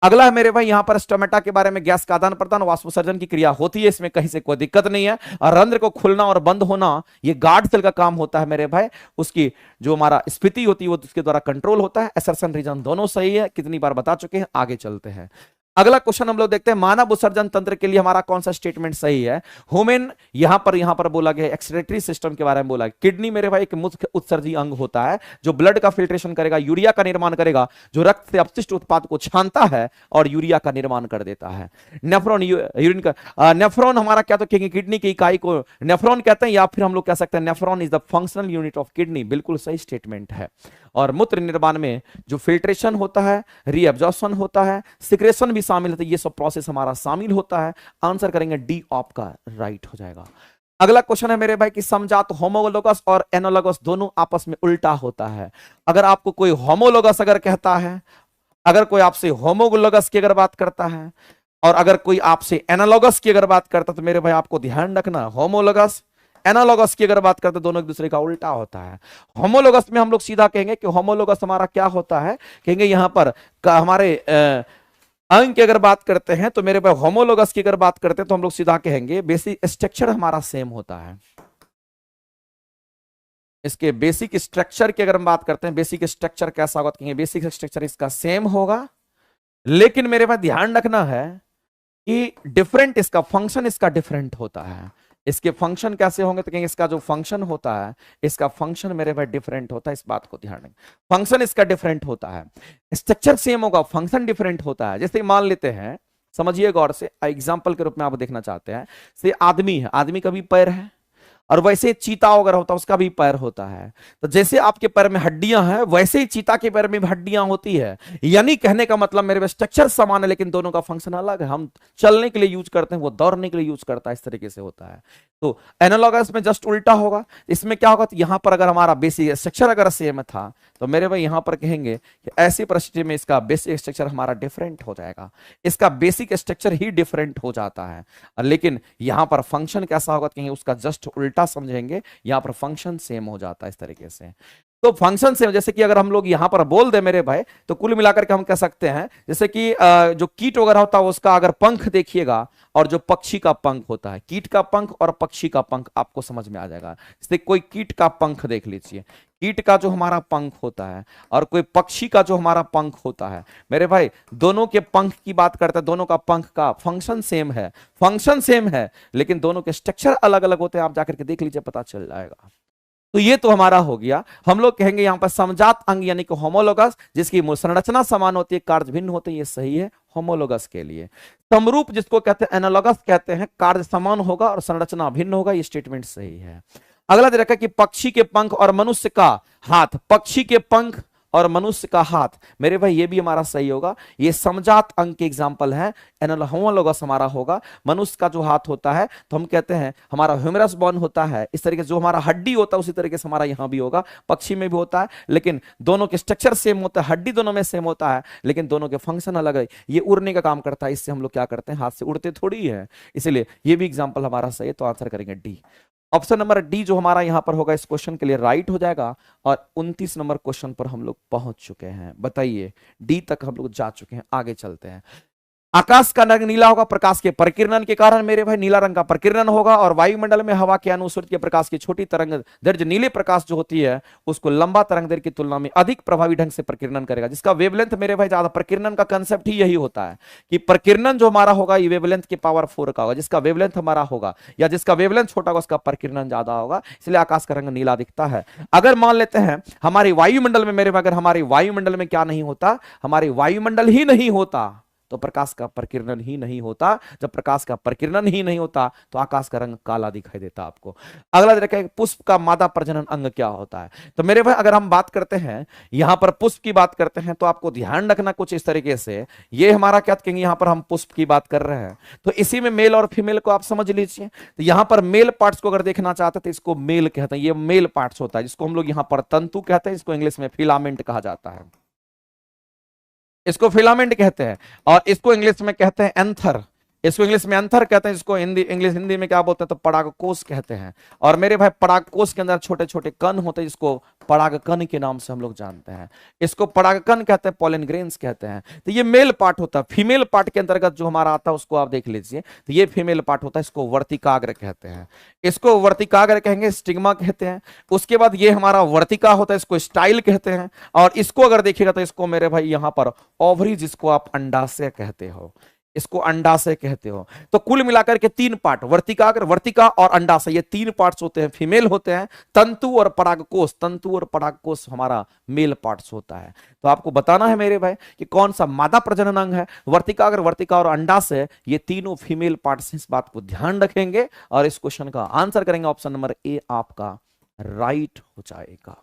Speaker 1: अगला है मेरे भाई यहां पर स्टोमेटा के बारे में, गैस का आदान प्रदान वाष्पोत्सर्जन की क्रिया होती है, इसमें कहीं से कोई दिक्कत नहीं है। और रंध्र को खुलना और बंद होना ये गार्ड सेल का काम होता है मेरे भाई। उसकी जो हमारा स्फीति होती है वो उसके द्वारा कंट्रोल होता है। एसर्शन रीजन दोनों सही है, कितनी बार बता चुके हैं। आगे चलते हैं। अगला क्वेश्चन हम लोग देखते हैं, मानव उत्सर्जन तंत्र के लिए हमारा कौन सा स्टेटमेंट सही है? ह्यूमन यहां पर बोला गया एक्सक्रीटरी सिस्टम के बारे में बोला है। किडनी मेरे भाई एक मुख्य उत्सर्जी अंग होता है जो ब्लड का फिल्ट्रेशन करेगा, यूरिया का निर्माण करेगा, जो रक्त से अपशिष्ट उत्पाद को छानता है और यूरिया का निर्माण कर देता है। नेफ्रॉन यूरिन का नेफ्रॉन हमारा क्या तो कहेंगे किडनी की इकाई को नेफ्रॉन कहते हैं, या फिर हम लोग कह सकते हैं nephron is the functional unit of kidney. बिल्कुल सही स्टेटमेंट है। और मूत्र निर्माण में जो फिल्ट्रेशन होता है, रीअब्जॉर्प्शन होता है, सिक्रेशन भी शामिल होता है, ये सब प्रोसेस हमारा शामिल होता है। आंसर करेंगे डी आपका राइट हो जाएगा। अगला क्वेश्चन है मेरे भाई कि समजात होमोलोगस और एनालोगस दोनों आपस में उल्टा होता है। अगर आपको कोई होमोलोगस अगर कहता है, अगर कोई आपसे होमोलोगस की अगर बात करता है, और अगर कोई आपसे एनालोगस की अगर बात करता है, तो मेरे भाई आपको ध्यान रखना, होमोलोगस एनालोगस की अगर बात करते दोनों एक दूसरे का उल्टा होता है। होमोलोगस में हम लोग सीधा कहेंगे कि होमोलोगस हमारा क्या होता है, कहेंगे यहां पर हमारे अंग की अगर बात करते हैं तो मेरे पास होमोलोगस की अगर बात करते हैं तो हम लोग सीधा कहेंगे बेसिक स्ट्रक्चर हमारा सेम होता है। इसके बेसिक स्ट्रक्चर की अगर हम बात करते हैं, बेसिक स्ट्रक्चर कैसा होगा, कहेंगे बेसिक स्ट्रक्चर इसका सेम होगा। लेकिन मेरे पास ध्यान रखना है कि डिफरेंट इसका फंक्शन इसका डिफरेंट होता है। इसके फंक्शन कैसे होंगे तो कहेंगे इसका जो फंक्शन होता है, इसका फंक्शन मेरे भाई डिफरेंट होता है। इस बात को ध्यान रखें, फंक्शन इसका डिफरेंट होता है। स्ट्रक्चर सेम होगा, फंक्शन डिफरेंट होता है। जैसे मान लेते हैं, समझिए गौर से, एग्जांपल के रूप में आप देखना चाहते हैं, से आदमी है, आदमी का भी पैर है, और वैसे चीता वगैरह होता है उसका भी पैर होता है। तो जैसे आपके पैर में हड्डियां हैं वैसे ही चीता के पैर में भी हड्डियां होती है। यानी कहने का मतलब मेरे स्ट्रक्चर समान है लेकिन दोनों का फंक्शन अलग है। हम चलने के लिए यूज करते हैं, वो दौड़ने के लिए यूज करता है, इस तरीके से होता है। तो एनालॉगस में जस्ट उल्टा होगा। इसमें क्या होगा, तो यहां पर अगर हमारा बेसिक स्ट्रक्चर अगर सेम था तो मेरे भाई यहां पर कहेंगे कि ऐसी परिस्थिति में इसका बेसिक स्ट्रक्चर हमारा डिफरेंट हो जाएगा, इसका बेसिक स्ट्रक्चर ही डिफरेंट हो जाता है। लेकिन यहां पर फंक्शन कैसा होगा, कहेंगे उसका जस्ट उल्टा समझेंगे, यहां पर फंक्शन सेम हो जाता है इस तरीके से। तो फंक्शन सेम, जैसे कि अगर हम लोग यहां पर बोल दे मेरे भाई तो कुल मिलाकर के हम कह सकते हैं जैसे कि जो कीट वगैरह होता है उसका अगर पंख देखिएगा और जो पक्षी का पंख होता है, कीट का पंख और पक्षी का पंख आपको समझ में आ जाएगा। जैसे कोई कीट का पंख देख लीजिए, कीट का जो हमारा पंख होता है और कोई पक्षी का जो हमारा पंख होता है, मेरे भाई दोनों के पंख की बात करते हैं, दोनों का पंख का फंक्शन सेम है, फंक्शन सेम है, लेकिन दोनों के स्ट्रक्चर अलग अलग होते हैं। आप जाकर के देख लीजिए, पता चल जाएगा। तो ये तो हमारा हो गया। हम लोग कहेंगे यहां पर समजात अंग यानी कि होमोलोगस, जिसकी संरचना समान होती है, कार्य भिन्न होते हैं, ये सही है होमोलोगस के लिए। समरूप जिसको कहते हैं एनालॉगस कहते हैं, कार्य समान होगा और संरचना भिन्न होगा, ये स्टेटमेंट सही है। अगला दे रखा है कि पक्षी के पंख और मनुष्य का हाथ, पक्षी के पंख और मनुष्य का हाथ, मेरे भाई ये भी हमारा सही होगा। ये समजात अंग के एग्जांपल है। होमोलोगस हमारा होगा। मनुष्य का जो हाथ होता है तो हम कहते हैं हमारा ह्यूमरस बोन होता है, इस तरीके से जो हमारा हड्डी होता है उसी तरीके से हमारा यहां भी होगा, पक्षी में भी होता है, लेकिन दोनों के स्ट्रक्चर सेम होता है, हड्डी दोनों में सेम होता है, लेकिन दोनों के फंक्शन अलग है। ये उड़ने का काम करता है, इससे हम लोग क्या करते हैं, हाथ से उड़ते थोड़ी है, इसलिए ये भी एग्जाम्पल हमारा सही है। तो आंसर करेंगे डी। ऑप्शन नंबर डी जो हमारा यहां पर होगा इस क्वेश्चन के लिए राइट हो जाएगा। और 29 नंबर क्वेश्चन पर हम लोग पहुंच चुके हैं। बताइए, डी तक हम लोग जा चुके हैं, आगे चलते हैं। आकाश का रंग नीला होगा प्रकाश के परिकिरण के कारण, मेरे भाई नीला रंग का परिकिरण होगा। और वायुमंडल में हवा के अनुसृत के प्रकाश की छोटी तरंग दैर्ध्य नीले प्रकाश जो होती है उसको लंबा तरंग दैर्ध्य की तुलना में अधिक प्रभावी ढंग से प्रकीर्णन करेगा, जिसका वेवलेंथ मेरे भाई ज्यादा। प्रकीर्णन का कंसेप्ट ही यही होता है कि प्रकीर्णन जो हमारा होगा ये वेवलेंथ के पावर 4 का होगा, जिसका वेवलेंथ हमारा होगा या जिसका वेवलेंथ छोटा होगा उसका प्रकीर्णन ज्यादा होगा, इसलिए आकाश का रंग नीला दिखता है। अगर मान लेते हैं हमारी वायुमंडल में, मेरे भाई अगर हमारी वायुमंडल में क्या नहीं होता, हमारी वायुमंडल ही नहीं होता, तो प्रकाश का प्रकीर्णन ही नहीं होता। जब प्रकाश का प्रकीर्णन ही नहीं होता तो आकाश का रंग काला दिखाई देता आपको। अगला देखिए पुष्प का मादा प्रजनन अंग क्या होता है। तो मेरे भाई अगर हम बात करते हैं यहां पर पुष्प की बात करते हैं तो आपको ध्यान रखना कुछ इस तरीके से, ये हमारा क्या कहेंगे, यहां पर हम पुष्प की बात कर रहे हैं तो इसी में मेल और फीमेल को आप समझ लीजिए। तो यहां पर मेल पार्ट्स को अगर देखना चाहते हैं तो इसको मेल कहते हैं, ये मेल पार्ट्स होता है जिसको हम लोग यहां पर तंतु कहते हैं, इसको इंग्लिश में फिलामेंट कहा जाता है, इसको फिलामेंट कहते हैं। और इसको इंग्लिश में कहते हैं एंथर, इसको इंग्लिश में एंथर कहते हैं, इसको हिंदी में क्या बोलते हैं तो परागकोश कहते हैं। और मेरे भाई परागकोश के अंदर छोटे छोटे कण होते हैं जिसको परागकण के नाम से हम लोग जानते हैं, इसको परागकण कहते हैं, पोलन ग्रेन्स कहते हैं। तो ये मेल पार्ट होता है। फीमेल पार्ट के अंतर्गत जो हमारा आता है उसको आप देख लीजिए, तो ये फीमेल पार्ट होता है, इसको वर्तिकाग्र कहते हैं, इसको वर्तिकाग्र कहेंगे, स्टिग्मा कहते हैं। उसके बाद ये हमारा वर्तिका होता है, इसको स्टाइल कहते हैं। और इसको अगर देखिएगा तो इसको मेरे भाई यहां पर ओवरी, जिसको आप अंडाशय कहते हो, इसको अंडाशय कहते हो। तो कुल मिलाकर के तीन पार्ट, वर्तिकाग्र, वर्तिका और अंडाशय, ये तीन पार्ट्स होते हैं, फीमेल होते हैं। तंतु और परागकोश, तंतु और परागकोश हमारा मेल पार्ट्स होता है। तो आपको बताना है मेरे भाई कि कौन सा मादा प्रजनन अंग है, वर्तिकाग्र, वर्तिका और अंडाशय, ये तीनों फीमेल पार्ट्स। इस बात को ध्यान रखेंगे और इस क्वेश्चन का आंसर करेंगे, ऑप्शन नंबर ए आपका राइट हो जाएगा।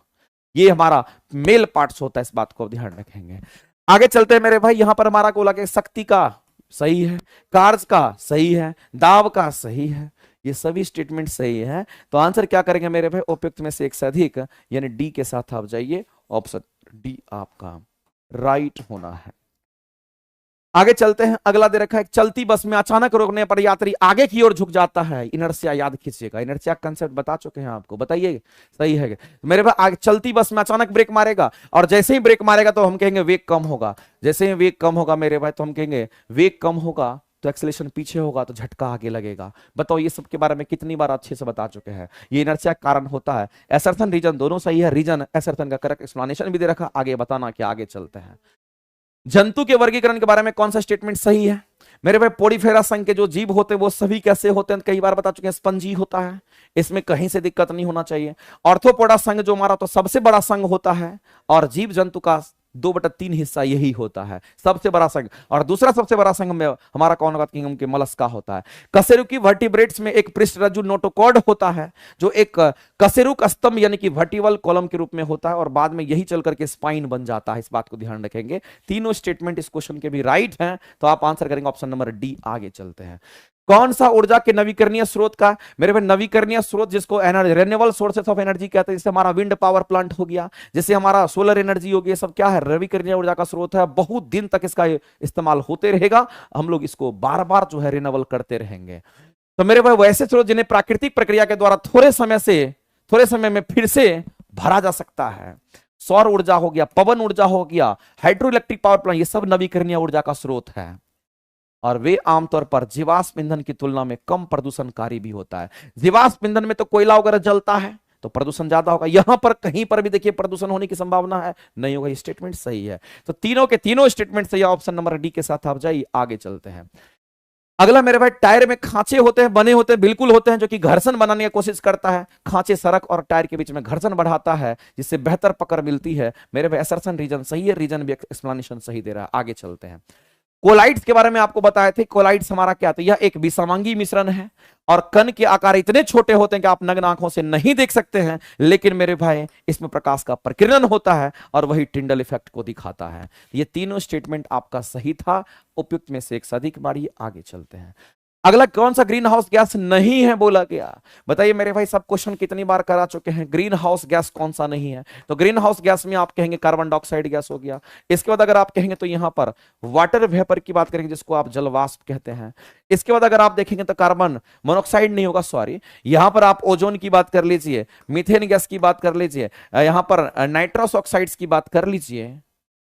Speaker 1: ये हमारा मेल पार्ट्स होता है, इस बात को ध्यान रखेंगे। आगे चलते हैं मेरे भाई, यहां पर हमारा को लगे शक्ति का सही है, कार्य का सही है, दाब का सही है, ये सभी स्टेटमेंट सही है। तो आंसर क्या करेंगे मेरे भाई, उपयुक्त में से एक से अधिक, यानी डी के साथ आप जाइए, ऑप्शन डी आपका राइट होना है। आगे चलते हैं, अगला दे रखा है, चलती बस में अचानक रोकने पर यात्री आगे की ओर झुक जाता है, इनर्शिया याद खींचिएगा, इनर्शिया कंसेप्ट बता चुके हैं आपको, बताइए सही है मेरे भाई। आगे चलती बस में अचानक ब्रेक मारेगा और जैसे ही ब्रेक मारेगा तो हम कहेंगे वेग कम होगा, जैसे ही वेग कम होगा मेरे भाई तो हम कहेंगे वेग कम होगा तो एक्सेलरेशन पीछे होगा तो झटका आगे लगेगा। बताओ ये सब के बारे में कितनी बार अच्छे से बता चुके हैं, ये इनर्शिया कारण होता है। एसर्थन रीजन दोनों सही है, रीजन एसर्थन का करेक्ट एक्सप्लेनेशन भी दे रखा, आगे बताना क्या। आगे चलते हैं, जंतु के वर्गीकरण के बारे में कौन सा स्टेटमेंट सही है मेरे भाई। पोडीफेरा संघ के जो जीव होते हैं वो सभी कैसे होते हैं, कई बार बता चुके हैं, स्पंजी होता है, इसमें कहीं से दिक्कत नहीं होना चाहिए। ऑर्थोपोडा संघ जो हमारा तो सबसे बड़ा संघ होता है और जीव जंतु का 2/3 हिस्सा यही होता है, सबसे बड़ा संघ। और दूसरा सबसे बड़ा संघ में हमारा कौन होगा, किंगडम के मलस्का होता है। कशेरुकी वर्टिब्रेट्स में एक पृष्ठरज्जु नोटोकॉर्ड होता है जो एक कशेरुक स्तंभ यानी कि वर्टिबल कॉलम के रूप में होता है और बाद में यही चल करके स्पाइन बन जाता है, इस बात को ध्यान रखेंगे। तीनों स्टेटमेंट इस क्वेश्चन के भी राइट हैं, तो आप आंसर करेंगे ऑप्शन नंबर डी। आगे चलते हैं, कौन सा ऊर्जा के नवीकरणीय स्रोत का मेरे भाई, नवीकरणीय स्रोत जिसको रिन्यूएबल सोर्सेस ऑफ एनर्जी कहते हैं, जैसे हमारा विंड पावर प्लांट हो गया, जैसे हमारा सोलर एनर्जी हो गया, सब क्या है, नवीकरणीय ऊर्जा का स्रोत है। बहुत दिन तक इसका इस्तेमाल होते रहेगा, हम लोग इसको बार बार जो है रिन्यूएबल करते रहेंगे। तो मेरे भाई वैसे स्रोत जिन्हें प्राकृतिक प्रक्रिया के द्वारा थोड़े समय में फिर से भरा जा सकता है, सौर ऊर्जा हो गया, पवन ऊर्जा हो गया, हाइड्रो इलेक्ट्रिक पावर प्लांट, ये सब नवीकरणीय ऊर्जा का स्रोत है और वे आमतौर पर जीवाश्म ईंधन की तुलना में कम प्रदूषणकारी भी होता है। जीवाश्म ईंधन में तो कोयला वगैरह जलता है तो प्रदूषण ज्यादा होगा, यहां पर कहीं पर भी देखिए प्रदूषण होने की संभावना है नहीं होगा, ये स्टेटमेंट सही है। तो तीनों के तीनों स्टेटमेंट सही है, ऑप्शन नंबर डी के साथ आप जाइए। आगे चलते हैं, अगला मेरे भाई, टायर में खांचे होते हैं, बने होते हैं, बिल्कुल होते हैं, जो कि घर्षण बनाने की कोशिश करता है। खांचे सड़क और टायर के बीच में घर्षण बढ़ाता है जिससे बेहतर पकड़ मिलती है। मेरे भाई असर्शन रीजन सही है, रीजन भी एक्सप्लेनेशन सही दे रहा है। आगे चलते हैं, कोलाइड्स के बारे में आपको बताए थे, कोलाइड्स हमारा क्या था, यह एक विषमांगी मिश्रण है और कण के आकार इतने छोटे होते हैं कि आप नग्न आंखों से नहीं देख सकते हैं, लेकिन मेरे भाई इसमें प्रकाश का प्रकीर्णन होता है और वही टिंडल इफेक्ट को दिखाता है। ये तीनों स्टेटमेंट आपका सही था, उपयुक्त में से एक से अधिक बारी। आगे चलते हैं, अगला कौन सा ग्रीन हाउस गैस नहीं है बोला गया, बताइए मेरे भाई। सब क्वेश्चन कितनी बार करा चुके हैं, ग्रीन हाउस गैस कौन सा नहीं है। तो ग्रीन हाउस गैस में आप कहेंगे कार्बन डाइऑक्साइड गैस हो गया। इसके बाद अगर आप कहेंगे तो यहां पर वाटर वेपर की बात करेंगे जिसको आप जलवाष्प कहते हैं। इसके बाद अगर आप देखेंगे तो कार्बन मोनोऑक्साइड नहीं होगा, सॉरी, यहां पर आप ओजोन की बात कर लीजिए, मीथेन गैस की बात कर लीजिए, यहां पर नाइट्रस ऑक्साइड्स की बात कर लीजिए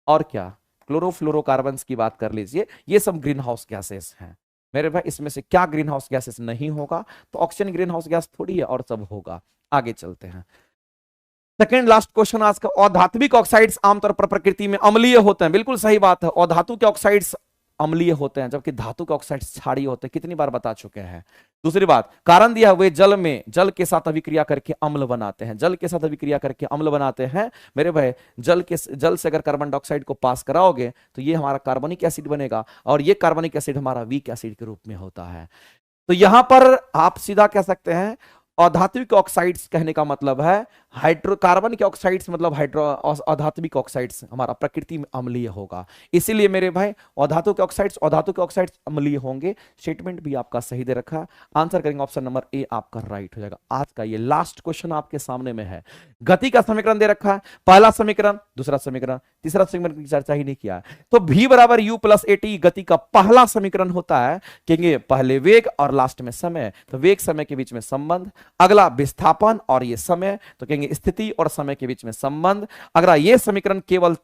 Speaker 1: और क्या क्लोरोफ्लोरोकार्बन की बात कर लीजिए। ये सब ग्रीन हाउस गैसेस हैं मेरे भाई। इसमें से क्या ग्रीन हाउस गैसेस नहीं होगा, तो ऑक्सीजन ग्रीन हाउस गैस थोड़ी है और सब होगा। आगे चलते हैं, सेकेंड लास्ट क्वेश्चन आज का, अधात्विक ऑक्साइड्स आमतौर पर प्रकृति में अम्लीय होते हैं, बिल्कुल सही बात है। अधातु के ऑक्साइड्स अम्लीय होते हैं जबकि धातु के ऑक्साइड क्षारीय होते हैं, कितनी बार बता चुके हैं। दूसरी बात, कारण दिया हुए जल के साथ अभिक्रिया करके अम्ल बनाते हैं, जल के साथ अभिक्रिया करके अम्ल बनाते हैं मेरे भाई। जल से अगर कार्बन डाइऑक्साइड को पास कराओगे तो ये हमारा कार्बनिक एसिड बनेगा, और ये कार्बनिक एसिड हमारा वीक एसिड के रूप में होता है। तो यहां पर आप सीधा कह सकते हैं अधात्विक ऑक्साइड्स कहने का मतलब है कार्बन के ऑक्साइड्स मतलब अधात्विक ऑक्साइड्स हमारा प्रकृति में अम्लीय होगा। इसीलिए मेरे भाई अधातु के ऑक्साइड्स अम्लीय होंगे। स्टेटमेंट भी आपका सही दे रखा है। आंसर करेंगे ऑप्शन नंबर ए, आपका राइट हो जाएगा। आज का ये लास्ट क्वेश्चन आपके सामने में है। गति का समीकरण दे रखा है, पहला समीकरण, दूसरा समीकरण, तीसरा समीकरण की चर्चा ही नहीं किया है। तो v बराबर u प्लस at गति का पहला समीकरण होता है, कहेंगे पहले वेग और लास्ट में समय, तो वेग समय के बीच में संबंध। अगला विस्थापन और ये समय, तो कहेंगे स्थिति और समय के बीच में संबंध। अगला ये समीकरण केवल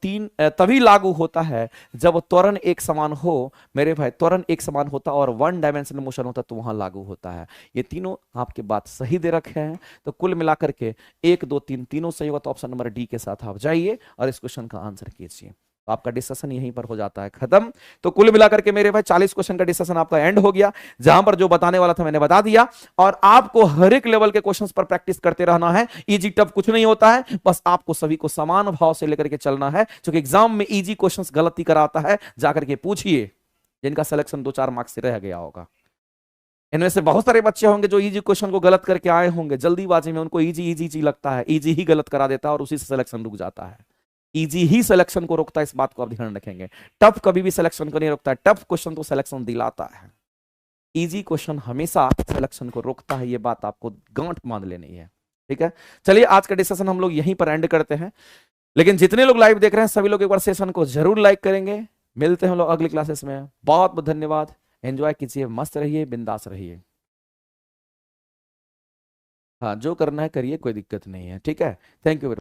Speaker 1: तभी लागू होता है जब त्वरण एक समान हो मेरे भाई, त्वरण एक समान होता और वन डायमेंशनल मोशन होता तो वहां लागू होता है। ये तीनों आपके बात सही दे रखे हैं। तो कुल मिलाकर के 1 2 3 तीनों सही होगा, तो ऑप्शन नंबर डी के साथ आप जाइए और इस क्वेश्चन का आंसर कीजिए। तो आपका डिस्कशन यहीं पर हो जाता है खत्म। तो कुल मिलाकर के मेरे भाई 40 क्वेश्चन का डिस्कशन आपका एंड हो गया। जहां पर जो बताने वाला था मैंने बता दिया, और आपको हर एक लेवल के क्वेश्चंस पर प्रैक्टिस करते रहना है। इजी टफ कुछ नहीं होता है, बस आपको सभी को समान भाव से लेकर के चलना है, क्योंकि एग्जाम में इजी क्वेश्चंस गलती कराता है। जाकर के पूछिए जिनका सिलेक्शन 2-4 मार्क्स से रह गया होगा। इनमें से बहुत सारे बच्चे होंगे जो इजी क्वेश्चन को गलत करके आए होंगे, जल्दीबाजी में उनको इजी इजी इजी लगता है, इजी ही गलत करा देता है और उसी से सिलेक्शन रुक जाता है। इजी ही सिलेक्शन को रोकता है, इस बात को आप ध्यान रखेंगे। टफ कभी भी सिलेक्शन को नहीं रोकता है, टफ क्वेश्चन तो सिलेक्शन दिलाता है। इजी क्वेश्चन हमेशा सिलेक्शन को रोकता है, ये बात आपको गांठ बांध लेनी है। ठीक है, चलिए आज का डिस्कशन हम लोग यहीं पर एंड करते हैं। लेकिन जितने लोग लाइव देख रहे हैं सभी लोग एक बार सेशन को जरूर लाइक करेंगे। मिलते हैं हम लोग अगली क्लासेस में। बहुत बहुत धन्यवाद। एंजॉय कीजिए, मस्त रहिए, बिंदास रहिए। हाँ, जो करना है करिए, कोई दिक्कत नहीं है। ठीक है, थैंक यू।